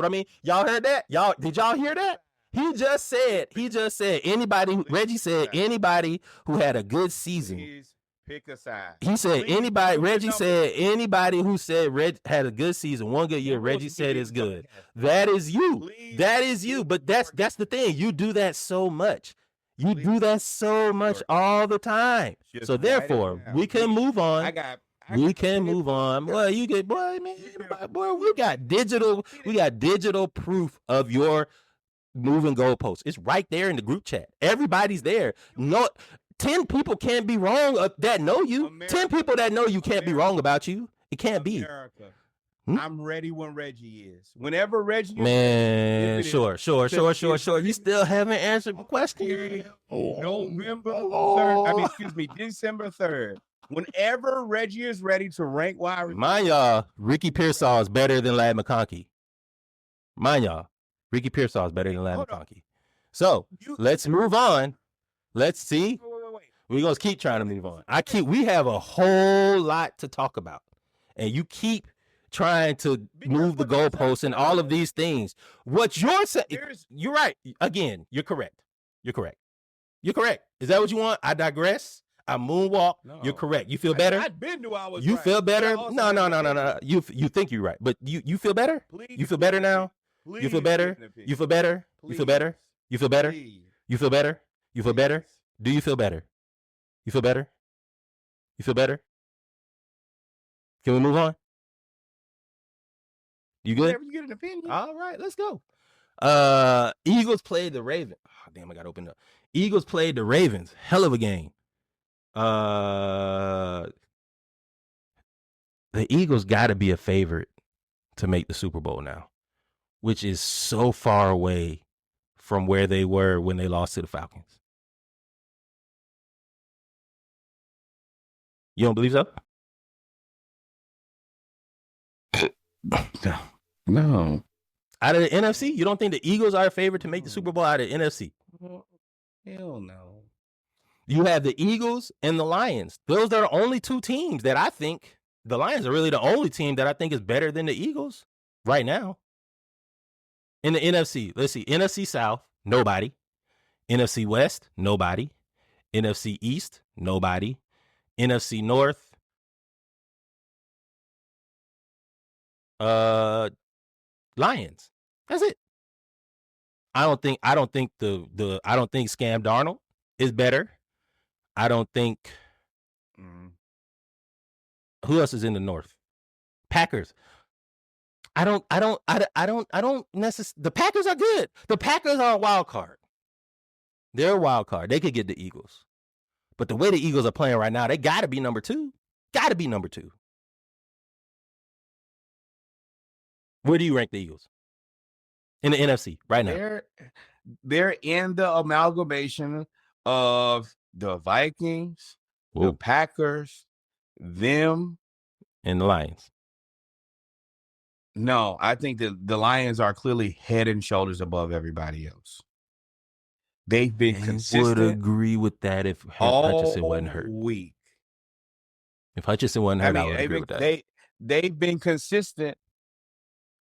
I mean? Y'all heard that? Did y'all hear that? He just said anybody. Reggie said anybody who had a good season. Pick a side. He said anybody. Reggie said anybody who said had a good season, one good year. Reggie said is good. That is you. That is you. But that's the thing. You do that so much. You do that so much all the time. So therefore, we can move on. We can move on. Boy, you get boy. We got digital proof of your moving goalposts. It's right there in the group chat. Everybody's there. No. 10 people can't be wrong that know you. 10 people that know you can't be wrong about you. It can't be. I'm ready when Reggie is. Whenever Reggie is. Man, sure. You still haven't answered the question. December 3rd. Whenever Reggie is ready to rank wide receiver. Mind y'all, Ricky Pearsall is better than Llad McConkey. Mind y'all, Ricky Pearsall is better than Llad McConkey. So, let's move on. Let's see. We're going to keep trying to move on. We have a whole lot to talk about. And you keep trying to move the goalposts and all of these things. What you're saying, you're right. Again, you're correct. You're correct. You're correct. Is that what you want? I digress. I moonwalk. No. You're correct. You feel better? I've been knew I was You right. feel better? No. You think you're right, but you feel better? Please, you feel better now? Please, you feel better? You feel better? Please. You feel better? You feel better? Please. You feel better? You feel better? Do you feel better? You feel better? You feel better? Can we move on? You good? Whenever you get an opinion. All right, let's go. Eagles played the Ravens. Oh, damn, I got opened up. Eagles played the Ravens. Hell of a game. The Eagles got to be a favorite to make the Super Bowl now, which is so far away from where they were when they lost to the Falcons. You don't believe so? No. Out of the NFC, you don't think the Eagles are a favorite to make the Super Bowl out of the NFC? Hell no. You have the Eagles and the Lions. Those are the only two teams that I think, the Lions are really the only team that I think is better than the Eagles right now. In the NFC, let's see. NFC South, nobody. NFC West, nobody. NFC East, nobody. NFC North, Lions. That's it. I don't think Scam Darnold is better. I don't think who else is in the North? Packers. I don't necessarily. The Packers are good. The Packers are a wild card. They're a wild card. They could get the Eagles. But the way the Eagles are playing right now, they got to be number 2. Got to be number 2. Where do you rank the Eagles? In the NFC right now. They're in the amalgamation of the Vikings, the Packers, them, and the Lions. No, I think that the Lions are clearly head and shoulders above everybody else. They've been consistent. I would agree with that if Hutchinson wasn't hurt. Week. If Hutchinson wasn't hurt, I would agree with that. They've been consistent.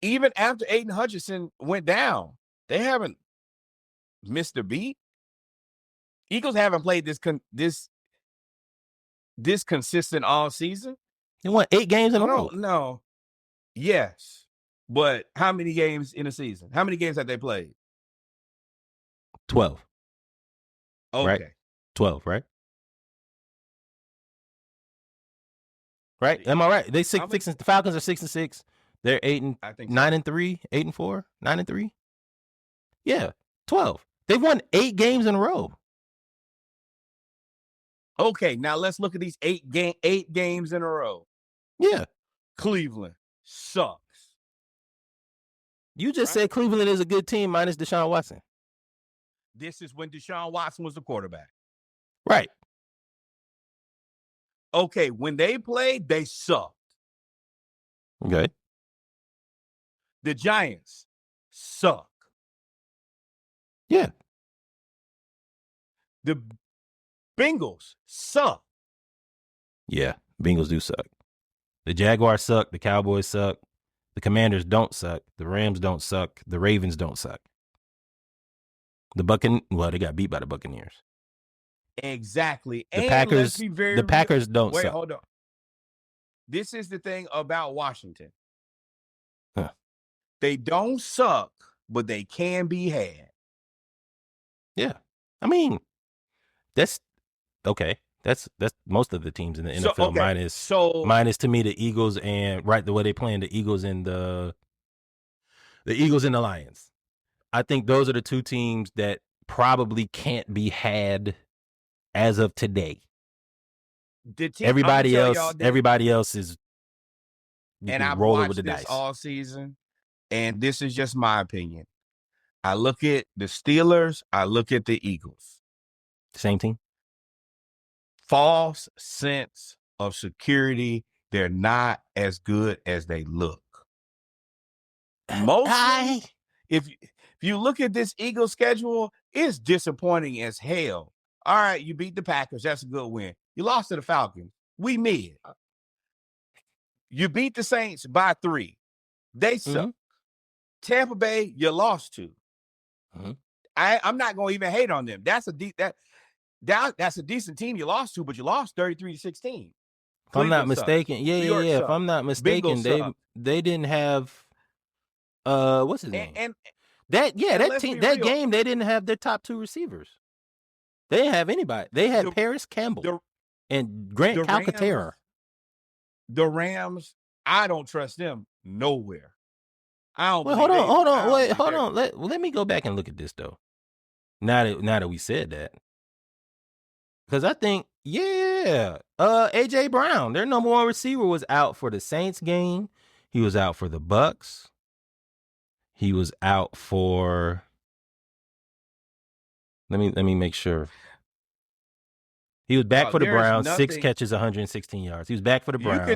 Even after Aiden Hutchinson went down, they haven't missed a beat. Eagles haven't played this consistent all season. They won 8 games in a row. No. Yes. But how many games in a season? How many games have they played? 12. Okay. Right? 12, right? Right? Am I right? They 6 and the Falcons are 6-6. They're 9-3, 8-4, 9-3. Yeah, 12. They've won 8 games in a row. Okay, now let's look at these 8 games in a row. Yeah. Cleveland sucks. You just said Cleveland is a good team minus Deshaun Watson. This is when Deshaun Watson was the quarterback. Right. Okay, when they played, they sucked. Okay. The Giants suck. Yeah. The Bengals suck. Yeah, Bengals do suck. The Jaguars suck. The Cowboys suck. The Commanders don't suck. The Rams don't suck. The Ravens don't suck. They got beat by the Buccaneers. Exactly. The Packers don't suck. Wait, hold on. This is the thing about Washington. Huh. They don't suck, but they can be had. Yeah. I mean, that's okay. That's most of the teams in the NFL minus to me the Eagles and the way they playing the Eagles and the Eagles and the Lions. I think those are the 2 teams that probably can't be had as of today. Everybody else is and I've rolling watched with the this dice all season, and this is just my opinion. I look at the Steelers, I look at the Eagles. Same team. False sense of security. They're not as good as they look. Mostly, if you look at this Eagles schedule, it's disappointing as hell. All right, you beat the Packers. That's a good win. You lost to the Falcons. We mid. You beat the Saints by 3. They suck. Mm-hmm. Tampa Bay, you lost to. Mm-hmm. I'm not going to even hate on them. That's a decent team you lost to, but you lost 33-16. If I'm not mistaken, yeah. If I'm not mistaken, they didn't have what's his name? And that team, that game, they didn't have their top 2 receivers. They didn't have anybody. They had Paris Campbell and Grant Calcaterra. The Rams, I don't trust them nowhere. I don't. Well, hold on. Let me go back and look at this though. Now that we said that, because I think AJ Brown, their number 1 receiver, was out for the Saints game. He was out for the Bucks. He was out for. Let me make sure. He was back for the Browns. 6 catches, 116 yards. He was back for the Browns.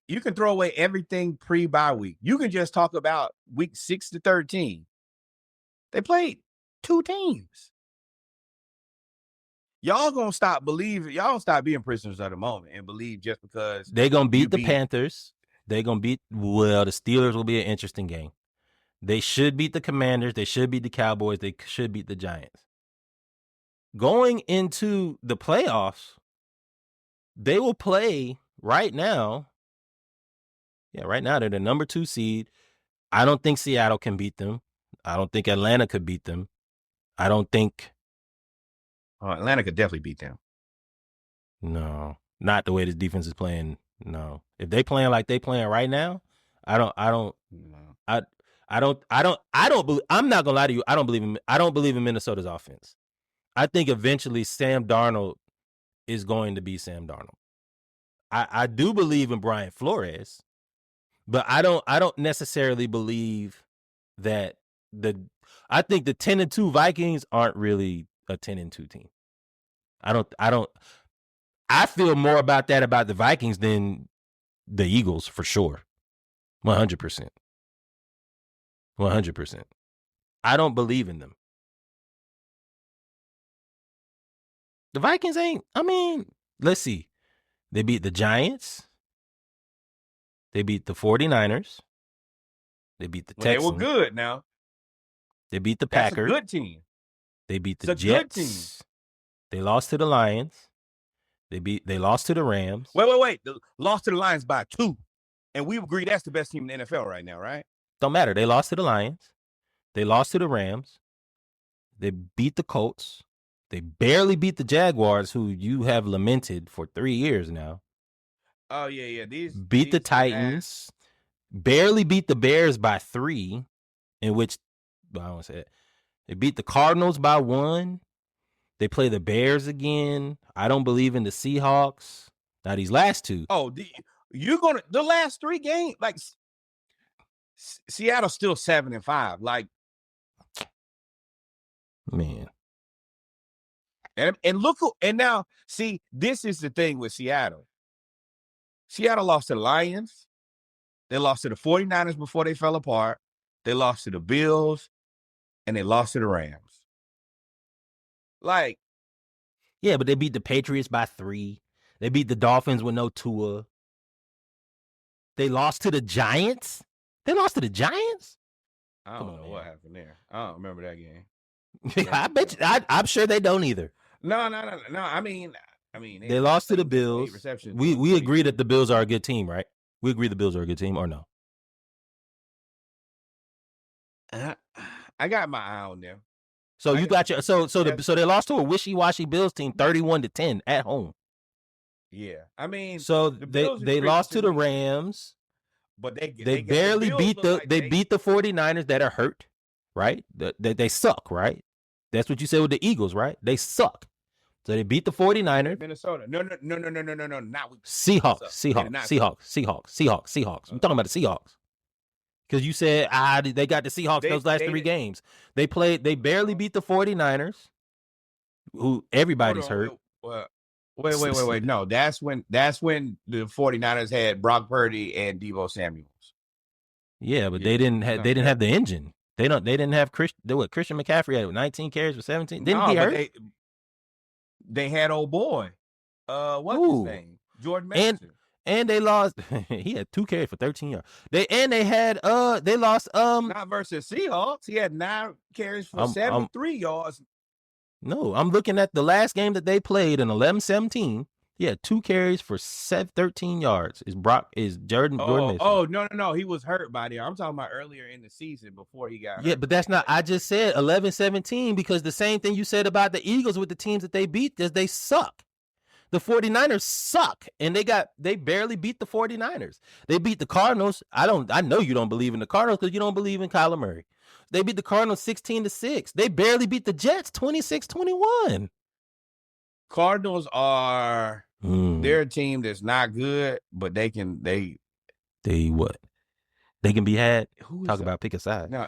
You can throw away everything pre-bye week. You can just talk about week 6 to 13. They played 2 teams. Y'all gonna stop believing. Y'all gonna stop being prisoners of the moment and believe just because they're gonna beat the Panthers. They're gonna beat. Well, the Steelers will be an interesting game. They should beat the Commanders. They should beat the Cowboys. They should beat the Giants. Going into the playoffs, they will play right now. Yeah, right now they're the number 2 seed. I don't think Seattle can beat them. I don't think Atlanta could beat them. I don't think Atlanta could definitely beat them. No, not the way this defense is playing. No, if they playing like they playing right now, I'm not gonna lie to you. I don't believe in Minnesota's offense. I think eventually Sam Darnold is going to be Sam Darnold. I do believe in Brian Flores, but I don't necessarily believe that I think the 10-2 Vikings aren't really a 10-2 team. I feel more about the Vikings than the Eagles for sure. 100%. 100%. I don't believe in them. The Vikings let's see. They beat the Giants. They beat the 49ers. They beat the Texans. They were good now. They beat the Packers. That's a good team. They beat the Jets. Good team. They lost to the Lions. They lost to the Rams. Wait. They lost to the Lions by 2. And we agree that's the best team in the NFL right now, right? Don't matter. They lost to the Lions. They lost to the Rams. They beat the Colts. They barely beat the Jaguars, who you have lamented for 3 years now. Oh, yeah. Beat the Titans. Barely beat the Bears by 3, in which, I don't want to say it. They beat the Cardinals by 1. They play the Bears again. I don't believe in the Seahawks. Now, these last 2. Oh, the last 3 games, like, Seattle's still 7-5. Like, man. And look, and now, see, this is the thing with Seattle. Seattle lost to the Lions. They lost to the 49ers before they fell apart. They lost to the Bills. And they lost to the Rams. Like. Yeah, but they beat the Patriots by 3. They beat the Dolphins with no Tua. They lost to the Giants? They lost to the Giants? I don't know what happened there. I don't remember that game. I bet you, I'm sure they don't either. No. I mean, they lost to the Bills. We agree that the Bills are a good team, right? We agree the Bills are a good team, or no? I got my eye on them. So you got your so they lost to a wishy-washy Bills team 31-10 at home. Yeah, I mean, so they lost to the Rams, but they barely beat they beat the 49ers that are hurt, right? They suck, right? That's what you said with the Eagles, right? They suck. So they beat the 49ers. Minnesota. No. Not with Seahawks. I'm talking about the Seahawks. Because you said, they got the Seahawks those last 3 games. They barely beat the 49ers, who everybody's hurt. Wait. No, that's when the 49ers had Brock Purdy and Deebo Samuels. Yeah, but they didn't have the engine. They didn't have Christian McCaffrey had 19 carries for 17. Didn't he hurt? They had old boy. What's his name? Jordan Mason. And they lost. He had 2 carries for 13 yards. They lost. Not versus Seahawks. He had 9 carries for 73 yards. No, I'm looking at the last game that they played in 11-17. He had 2 carries for 13 yards. Is Jordan Mason? Oh, no. He was hurt by there. I'm talking about earlier in the season before he got hurt. Yeah, but that's not. I just said 11-17 because the same thing you said about the Eagles with the teams that they beat is they suck. The 49ers suck, and they barely beat the 49ers. They beat the Cardinals. I know you don't believe in the Cardinals because you don't believe in Kyler Murray. They beat the Cardinals 16-6. They barely beat the Jets 26-21. Cardinals are they're a team that's not good, but they what? They can be had. Talk about pick a side. No.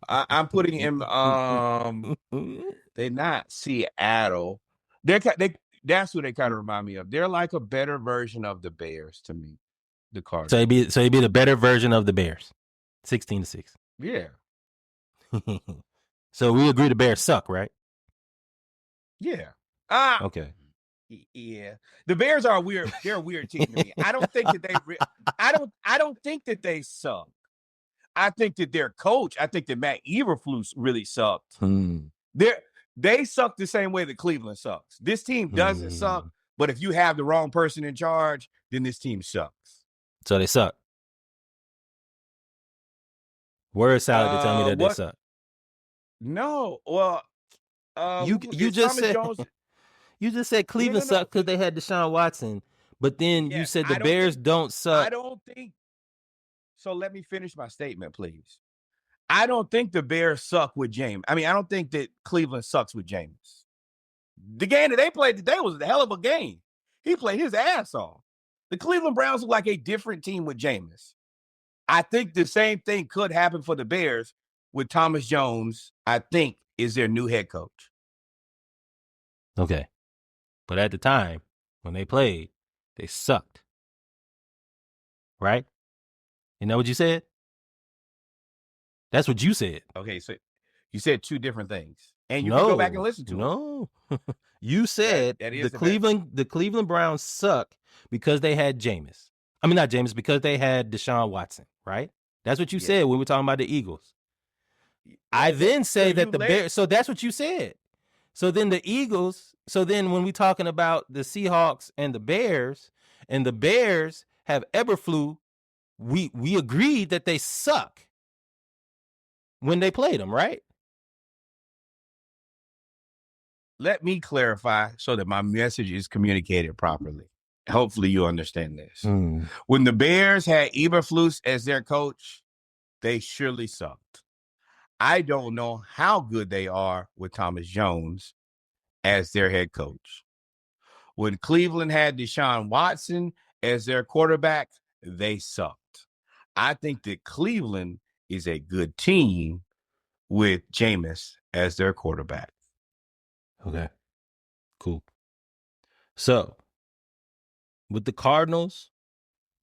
I'm putting him. They're not Seattle. That's who they kind of remind me of. They're like a better version of the Bears to me. The Cardinals. So it'd be the better version of the Bears. 16-6. Yeah. So we agree the Bears suck, right? Yeah. Okay. Yeah. The Bears are weird. They're a weird team to me. I don't think that they. I don't think that they suck. I think that their coach. I think that Matt Eberflus really sucked. They suck the same way that Cleveland sucks. This team doesn't suck, but if you have the wrong person in charge, then this team sucks. So they suck. Word salad to tell me that they suck. No, well, you just said you just said Cleveland sucked because they had Deshaun Watson, but then you said the Bears don't suck. I don't think. So let me finish my statement, please. I don't think the Bears suck with James. I mean, I don't think that Cleveland sucks with James. The game that they played today was a hell of a game. He played his ass off. The Cleveland Browns look like a different team with Jameis. I think the same thing could happen for the Bears with Thomas Jones, I think, is their new head coach. Okay. But at the time, when they played, they sucked. Right? You know what you said? That's what you said. Okay, so you said 2 different things. And you can go back and listen to it. No. You said the Cleveland Browns suck because they had Jameis. I mean, not Jameis, because they had Deshaun Watson, right? That's what you said when we were talking about the Eagles. I then say that the Bears, so that's what you said. So then the Eagles, so then when we're talking about the Seahawks and the Bears have Eberflus, we agreed that they suck when they played them, right? Let me clarify so that my message is communicated properly. Hopefully you understand this. When the Bears had Eberflus as their coach, they surely sucked. I don't know how good they are with Thomas Jones as their head coach. When Cleveland had Deshaun Watson as their quarterback, they sucked. I think that Cleveland is a good team with Jameis as their quarterback. Okay. Cool. So, with the Cardinals,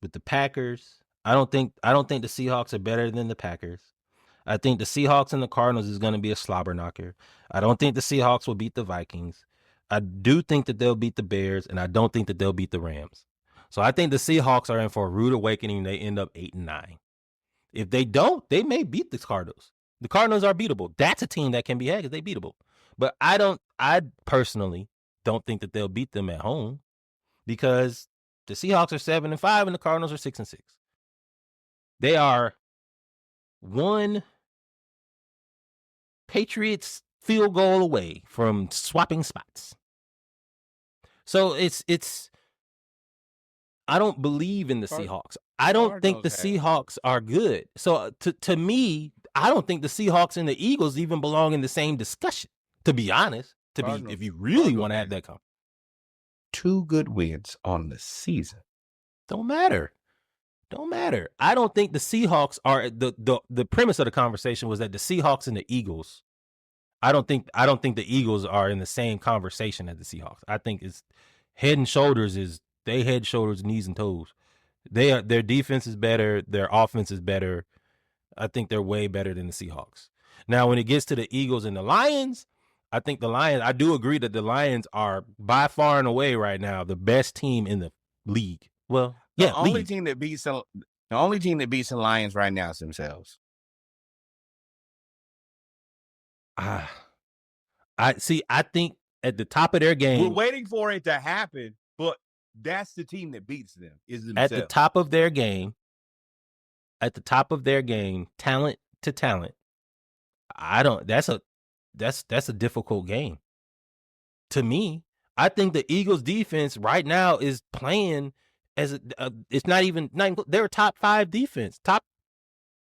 with the Packers, I don't think the Seahawks are better than the Packers. I think the Seahawks and the Cardinals is going to be a slobber knocker. I don't think the Seahawks will beat the Vikings. I do think that they'll beat the Bears, and I don't think that they'll beat the Rams. So I think the Seahawks are in for a rude awakening. They end up 8-9. If they don't, they may beat the Cardinals. The Cardinals are beatable. That's a team that can be had because they beatable. But I personally don't think that they'll beat them at home because the Seahawks are 7-5 and the Cardinals are 6-6. They are one Patriots field goal away from swapping spots. So it's I don't believe in the Seahawks. I don't think the Seahawks are good. So to me, I don't think the Seahawks and the Eagles even belong in the same discussion, to be honest. If you really want to have that conversation. 2 good wins on the season. Don't matter. I don't think the Seahawks are the premise of the conversation was that the Seahawks and the Eagles. I don't think the Eagles are in the same conversation as the Seahawks. I think it's head and shoulders, knees and toes. Their defense is better, their offense is better. I think they're way better than the Seahawks. Now, when it gets to the Eagles and the Lions, I think the Lions. I do agree that the Lions are by far and away right now the best team in the league. Well, the only team that beats the Lions right now is themselves. I think at the top of their game, we're waiting for it to happen, but that's the team that beats them. Is themselves. At the top of their game, talent to talent. That's a difficult game. To me, I think the Eagles defense right now is playing as it's not even they're a top 5 defense, top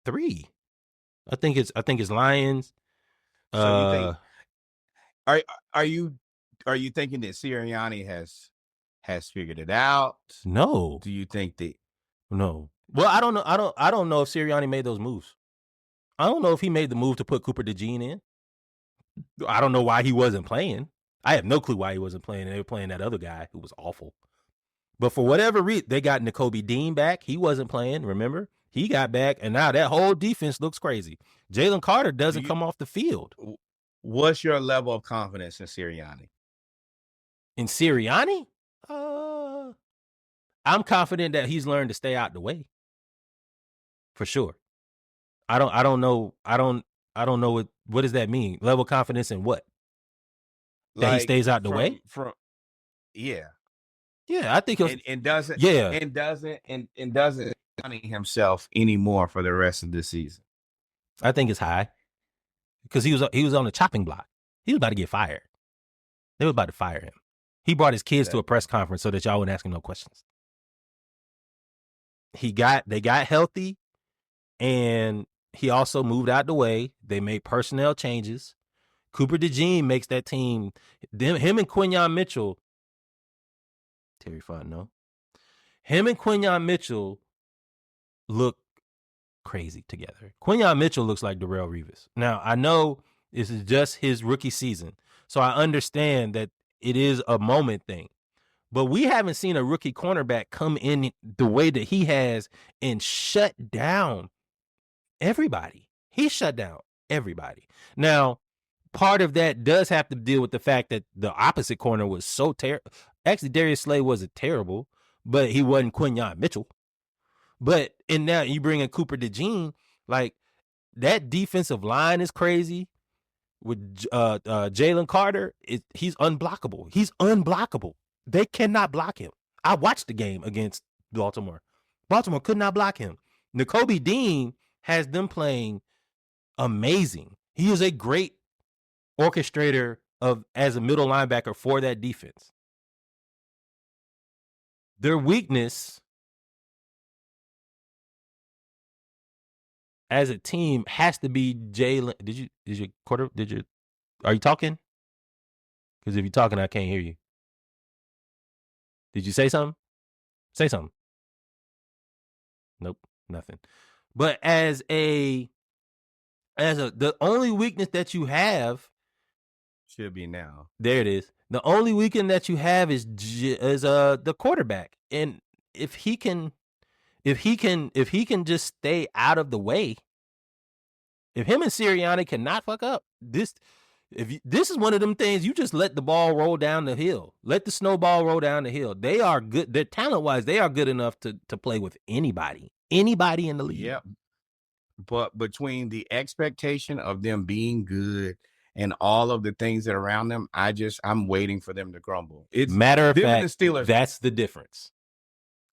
3. I think it's Lions. So you think are you thinking that Sirianni has figured it out? No. Do you think that? No. Well, I don't know. I don't know if Sirianni made those moves. I don't know if he made the move to put Cooper DeJean in. I don't know why he wasn't playing. I have no clue why he wasn't playing. They were playing that other guy who was awful. But for whatever reason, they got Nakobe Dean back. He wasn't playing, remember? He got back, and now that whole defense looks crazy. Jalen Carter doesn't come off the field. What's your level of confidence in Sirianni? In Sirianni? I'm confident that he's learned to stay out the way. For sure. I don't know. I don't know what does that mean? Level of confidence in what? That he stays out the way? Yeah. Yeah, I think he'll and doesn't money himself anymore for the rest of the season. I think it's high. Because he was on the chopping block. He was about to get fired. They were about to fire him. He brought his kids to a press conference so that y'all wouldn't ask him no questions. They got healthy, and he also moved out the way. They made personnel changes. Cooper DeJean makes that team. Him and Quinyon Mitchell. Terry Fontenot. Him and Quinyon Mitchell look crazy together. Quinyon Mitchell looks like Darrelle Revis. Now, I know this is just his rookie season, so I understand that it is a moment thing. But we haven't seen a rookie cornerback come in the way that he has and shut down everybody. He shut down everybody. Now, part of that does have to deal with the fact that the opposite corner was so terrible. Actually, Darius Slay wasn't terrible, but he wasn't Quinyon Mitchell. But and now you bring in Cooper DeJean, like that defensive line is crazy. With Jalen Carter, he's unblockable. He's unblockable. They cannot block him. I watched the game against Baltimore. Baltimore could not block him. Nakobe Dean has them playing amazing. He is a great orchestrator as a middle linebacker for that defense. Their weakness as a team has to be Jalen. Are you talking? Because if you're talking, I can't hear you. Did you say something? Say something. Nope, nothing. But the only weakness that you have should be now. There it is. The only weekend that you have is the quarterback, and if he can just stay out of the way, if him and Sirianni cannot fuck up this, this is one of them things you just let the ball roll down the hill, let the snowball roll down the hill. They are good. They're talent wise, they are good enough to play with anybody in the league. Yep. But between the expectation of them being good and all of the things that are around them, I'm waiting for them to crumble. It's matter of fact, the Steelers. That's the difference.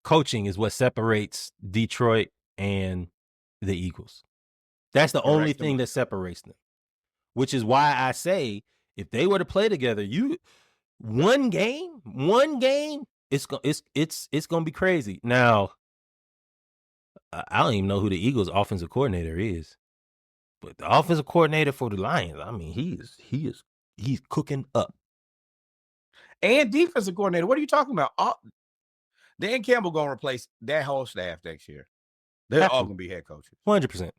Coaching is what separates Detroit and the Eagles. That's the only thing that separates them. Which is why I say if they were to play together, one game, it's gonna be crazy. Now, I don't even know who the Eagles' offensive coordinator is. But the offensive coordinator for the Lions, I mean, he's cooking up. And defensive coordinator, what are you talking about? Dan Campbell gonna replace that whole staff next year. They're all gonna be head coaches. 100%.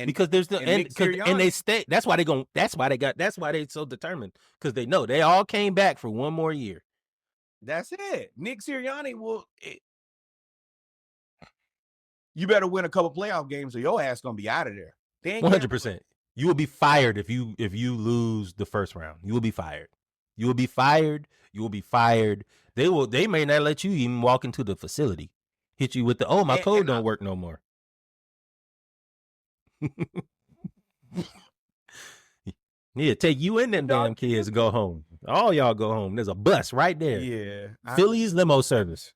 Because there's and they stay. That's why they so determined, because they know they all came back for one more year. That's it. Nick Sirianni you better win a couple playoff games or your ass gonna be out of there. 100%. You will be fired if you lose the first round. You will be fired. You will be fired. You will be fired. They may not let you even walk into the facility. Hit you with the my code don't work no more. Need to take you and them damn kids to go home. All y'all go home. There's a bus right there. Yeah. Philly's limo service.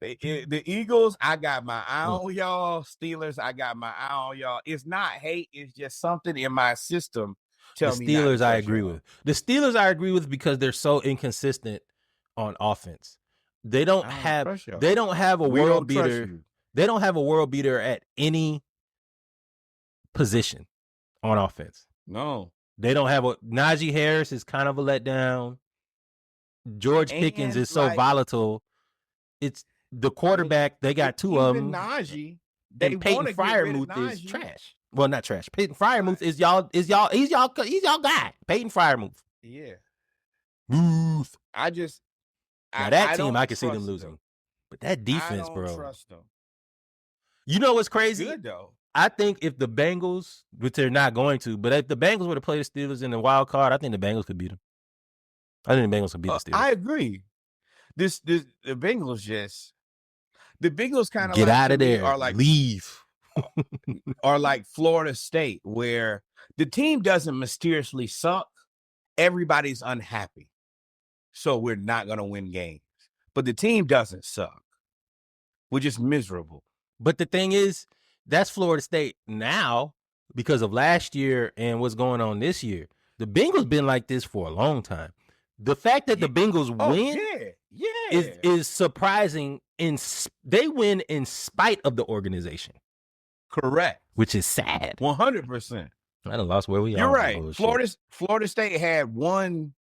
The Eagles, I got my eye on y'all. Steelers, I got my eye on y'all. It's not hate. It's just something in my system. The Steelers, I agree with. The Steelers, I agree with because they're so inconsistent on offense. They don't have a world beater. They don't have a world beater at any position on offense. No. They don't have Najee Harris is kind of a letdown. George Pickens is so volatile. It's the quarterback. They got two of them. Najee. And Peyton Freiermuth is trash. Well, not trash. Peyton Freiermuth is he's y'all guy. Peyton Freiermuth. Yeah. Booth. That team I can see them losing. Them. But that defense, I don't bro. Trust them. You know what's crazy? Good though. I think if the Bengals, which they're not going to, but if the Bengals were to play the Steelers in the wild card, I think the Bengals could beat them. I think the Bengals could beat the Steelers. I agree. The Bengals kind of get out of there. Or like leave. Or like Florida State, where the team doesn't mysteriously suck. Everybody's unhappy. So we're not going to win games. But the team doesn't suck. We're just miserable. But the thing is, that's Florida State now because of last year and what's going on this year. The Bengals been like this for a long time. The fact that the Bengals win is surprising. They win in spite of the organizing. Correct. Which is sad. 100%. I done lost where we are. You're right. Florida State had one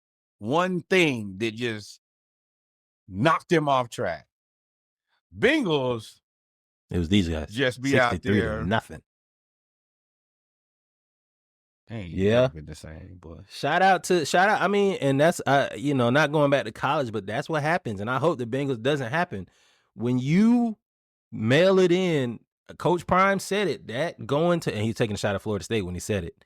thing that just knocked them off track. Bengals. It was these guys. Just be out there. Nothing. Yeah. Been the same, boy. Shout out. I mean, and that's not going back to college, but that's what happens. And I hope the Bengals doesn't happen. When you mail it in, Coach Prime said it, and he's taking a shot at Florida State when he said it.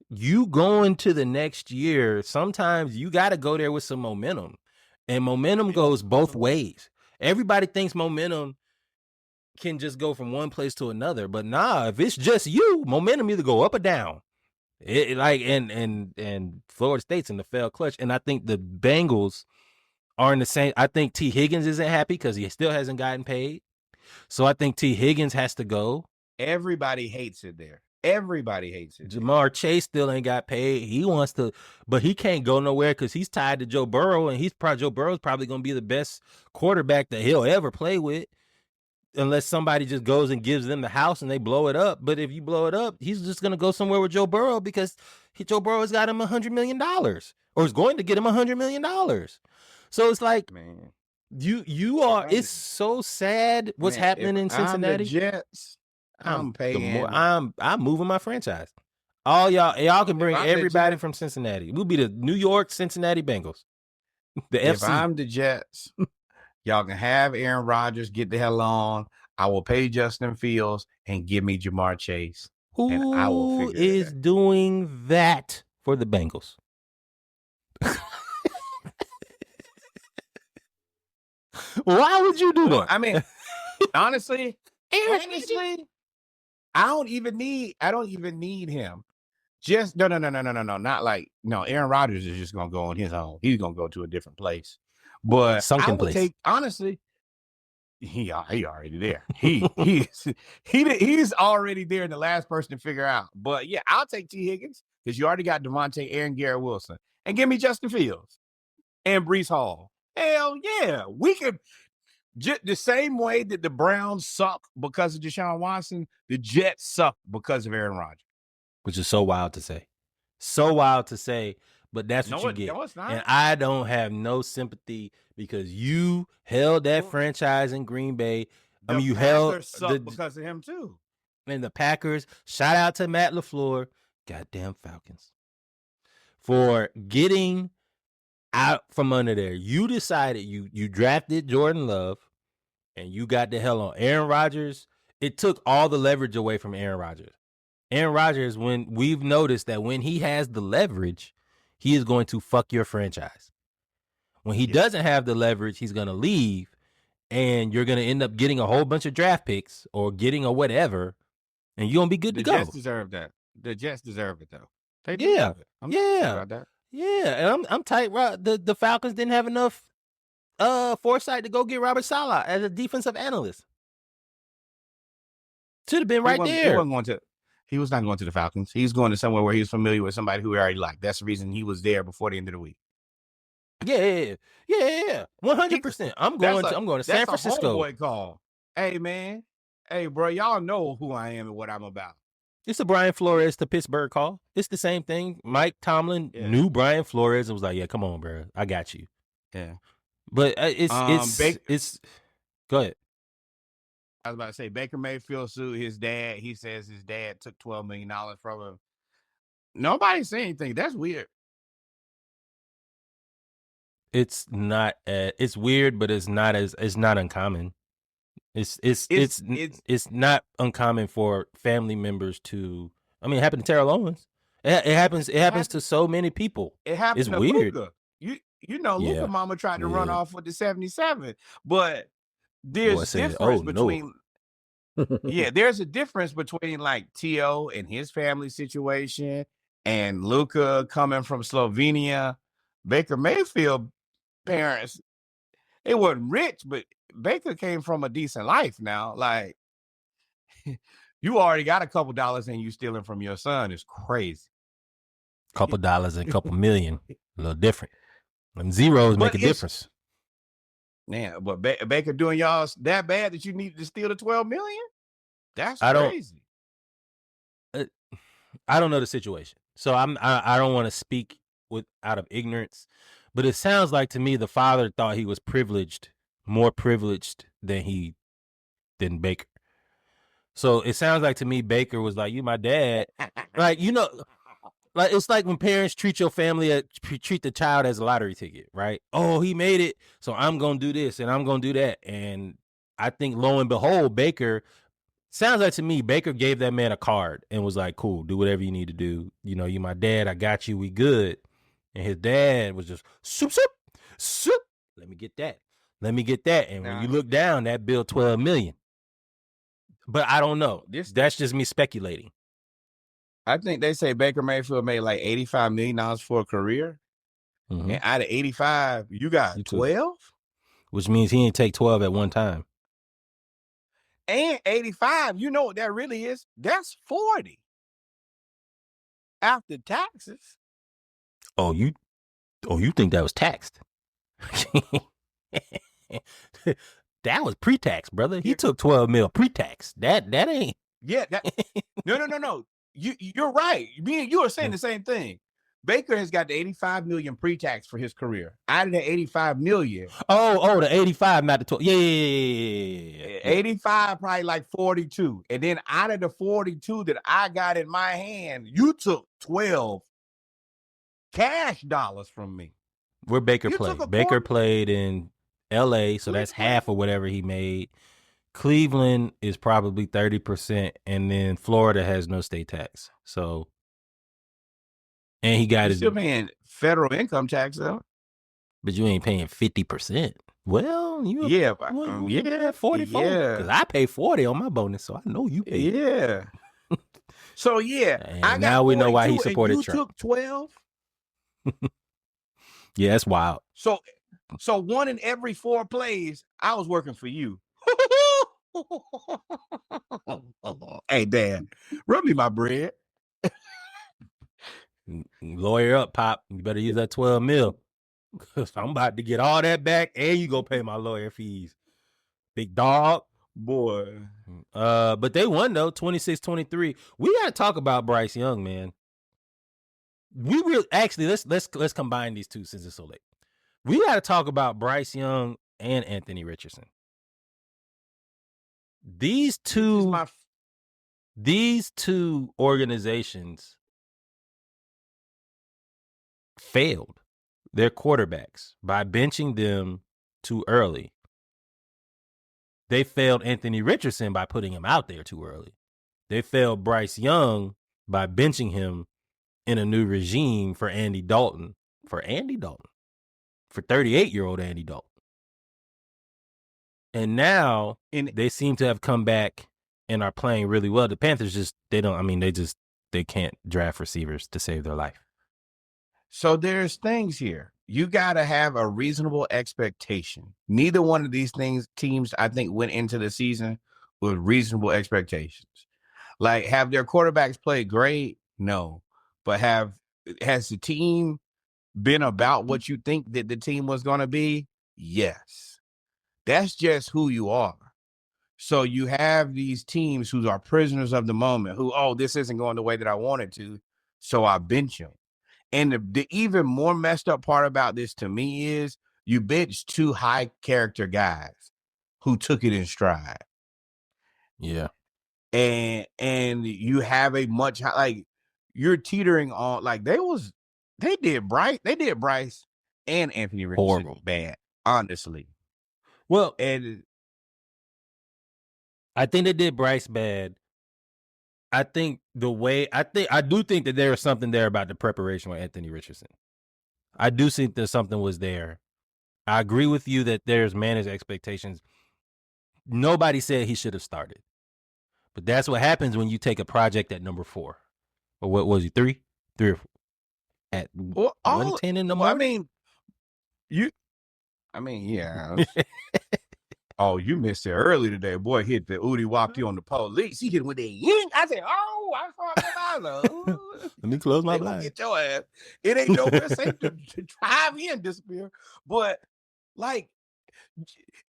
You going to the next year, sometimes you got to go there with some momentum. And momentum goes both ways. Everybody thinks momentum can just go from one place to another. But nah, if it's just you, momentum either go up or down. And Florida State's in the fail clutch. And I think the Bengals are in the same. I think T. Higgins isn't happy because he still hasn't gotten paid. So I think T. Higgins has to go. Everybody hates it there. Everybody hates it. Jamar Chase still ain't got paid. He wants to, but he can't go nowhere because he's tied to Joe Burrow, and Joe Burrow's probably going to be the best quarterback that he'll ever play with, unless somebody just goes and gives them the house and they blow it up. But if you blow it up, he's just going to go somewhere with Joe Burrow because Joe Burrow has got him $100 million, or is going to get him $100 million. So it's like, man, you are. It's so sad what's happening in Cincinnati. I'm the Jets. I'm paying. I'm moving my franchise. All y'all can bring everybody from Cincinnati. We'll be the New York Cincinnati Bengals. If I'm the Jets, y'all can have Aaron Rodgers get the hell on. I will pay Justin Fields and give me Jamar Chase. Who is doing that for the Bengals? Why would you do that? I mean, honestly, I don't even need him. Just no. Not like Aaron Rodgers is just gonna go on his own. He's gonna go to a different place. But sunken place. Honestly, he already there. He's already there and the last person to figure out. But yeah, I'll take T. Higgins because you already got Devontae and Garrett Wilson. And give me Justin Fields and Breece Hall. Hell yeah. We could the same way that the Browns suck because of Deshaun Watson, the Jets suck because of Aaron Rodgers. Which is so wild to say. So wild to say, but that's what you get. No, it's not. And I don't have no sympathy because you held that franchise in Green Bay. You held because of him too. And the Packers, shout out to Matt LaFleur, goddamn Falcons, for getting out from under there. You decided you drafted Jordan Love and you got the hell on Aaron Rodgers. It took all the leverage away from Aaron Rodgers. Aaron Rodgers, when we've noticed that when he has the leverage, he is going to fuck your franchise. When he doesn't have the leverage, he's going to leave, and you're going to end up getting a whole bunch of draft picks or getting a whatever, and you're going to be good to go. The Jets deserve that. The Jets deserve it, though. They deserve it. I'm not about that. Yeah, and I'm tight. The Falcons didn't have enough foresight to go get Robert Saleh as a defensive analyst. Should have been right there. He was not going to the Falcons. He's going to somewhere where he was familiar with somebody who he already liked. That's the reason he was there before the end of the week. Yeah. 100%. I'm going to San Francisco. That's a homeboy call. Hey, man. Hey, bro, y'all know who I am and what I'm about. It's a Brian Flores to Pittsburgh call. It's the same thing. Mike Tomlin knew Brian Flores and was like, "Yeah, come on, bro, I got you." Yeah, but it's. Go ahead. I was about to say Baker Mayfield sued his dad. He says his dad took $12 million from him. Nobody saying anything. That's weird. It's not. It's weird, but it's not uncommon. It's not uncommon for family members to. I mean, it happened to Terrell Owens. It happens to so many people. It happens. It's to weird. Luka. Luka mama tried to run off with the 77, but there's a difference between. There's a difference between like T.O. and his family situation and Luka coming from Slovenia. Baker Mayfield parents, they weren't rich, but Baker came from a decent life now. Like, you already got a couple dollars and you stealing from your son is crazy. Couple dollars and a couple million, a little different. Them zeros make a difference. Yeah, but Baker doing y'all that bad that you needed to steal the $12 million? That's crazy. I don't know the situation, so I don't want to speak out of ignorance, but it sounds like to me the father thought he was more privileged than Baker. So it sounds like to me Baker was like, "You my dad," like like it's like when parents treat your family treat the child as a lottery ticket, right? Oh, he made it, so I'm gonna do this and I'm gonna do that, and I think lo and behold, Baker. Sounds like to me, Baker gave that man a card and was like, "Cool, do whatever you need to do. You my dad. I got you. We good." And his dad was just soup. Let me get that. And when you look down, that bill $12 million. But I don't know. That's just me speculating. I think they say Baker Mayfield made like $85 million for a career, and out of 85, you got 12, which means he didn't take 12 at one time. And 85, you know what that really is? That's 40 after taxes. Oh, you think that was taxed? That was pre-tax, brother. He took 12 mil pre-tax. That ain't. Yeah. No. You're right. Me and you are saying the same thing. Baker has got the 85 million pre-tax for his career. Out of the 85 million. Oh, the 85, not the 12. Yeah. 85, probably like 42. And then out of the 42 that I got in my hand, you took 12 cash dollars from me. Where Baker played? Baker played in L.A., so that's half of whatever he made. Cleveland is probably 30%, and then Florida has no state tax. So. And he got still paying federal income tax though, but you ain't paying 50%. Well, 44. Because I pay 40 on my bonus, so I know you pay. Yeah. So and now we know why he supported Trump. You took 12. Yeah, that's wild. So 1 in every 4 plays, I was working for you. Hey, Dad, rub me my bread. Lawyer up, Pop. You better use that 12 mil. Cause I'm about to get all that back, and you go pay my lawyer fees. Big dog. Boy. But they won though, 26-23. We gotta talk about Bryce Young, man. We really actually let's combine these two since it's so late. We gotta talk about Bryce Young and Anthony Richardson. These two organizations failed their quarterbacks by benching them too early. They failed Anthony Richardson by putting him out there too early. They failed Bryce Young by benching him in a new regime for Andy Dalton. For 38-year-old Andy Dalton. And now they seem to have come back and are playing really well. The Panthers they can't draft receivers to save their life. So there's things here. You got to have a reasonable expectation. Neither one of these teams, I think, went into the season with reasonable expectations. Like, have their quarterbacks played great? No. But has the team been about what you think that the team was going to be? Yes. That's just who you are. So you have these teams who are prisoners of the moment, who, this isn't going the way that I wanted to, so I bench them. And the even more messed up part about this to me is you bench two high character guys who took it in stride. Yeah. And you have a much you're teetering on they did Bryce and Anthony Richardson bad, honestly. Well, and I think they did Bryce bad. I do think that there was something there about the preparation with Anthony Richardson. I do think that something was there. I agree with you that there's managed expectations. Nobody said he should have started. But that's what happens when you take a project at number 4. Or what was he, 3? 3 or 4? At 110 in the morning? Yeah. Oh, you missed it early today. Boy hit the Udi walked you on the police. He hit with that ying. I said, I saw him. Let me close my blind. Get your ass. It ain't nowhere safe to drive in, disappear. But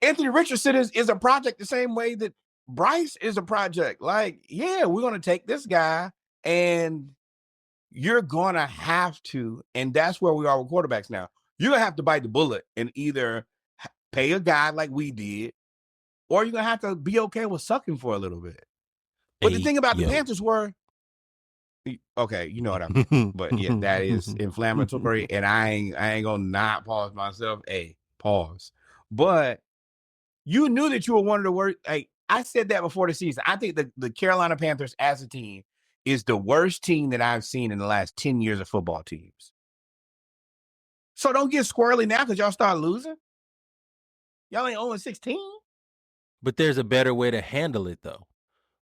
Anthony Richardson is a project the same way that Bryce is a project. We're going to take this guy and you're going to have to, and that's where we are with quarterbacks now. You're going to have to bite the bullet and either pay a guy like we did, or you're going to have to be okay with sucking for a little bit. But the thing about the Panthers were, okay, you know what I mean. But yeah, that is inflammatory, and I ain't going to not pause myself. Hey, pause. But you knew that you were one of the worst. I said that before the season. I think the Carolina Panthers as a team is the worst team that I've seen in the last 10 years of football teams. So don't get squirrely now because y'all start losing. Y'all ain't 0-16. But there's a better way to handle it, though.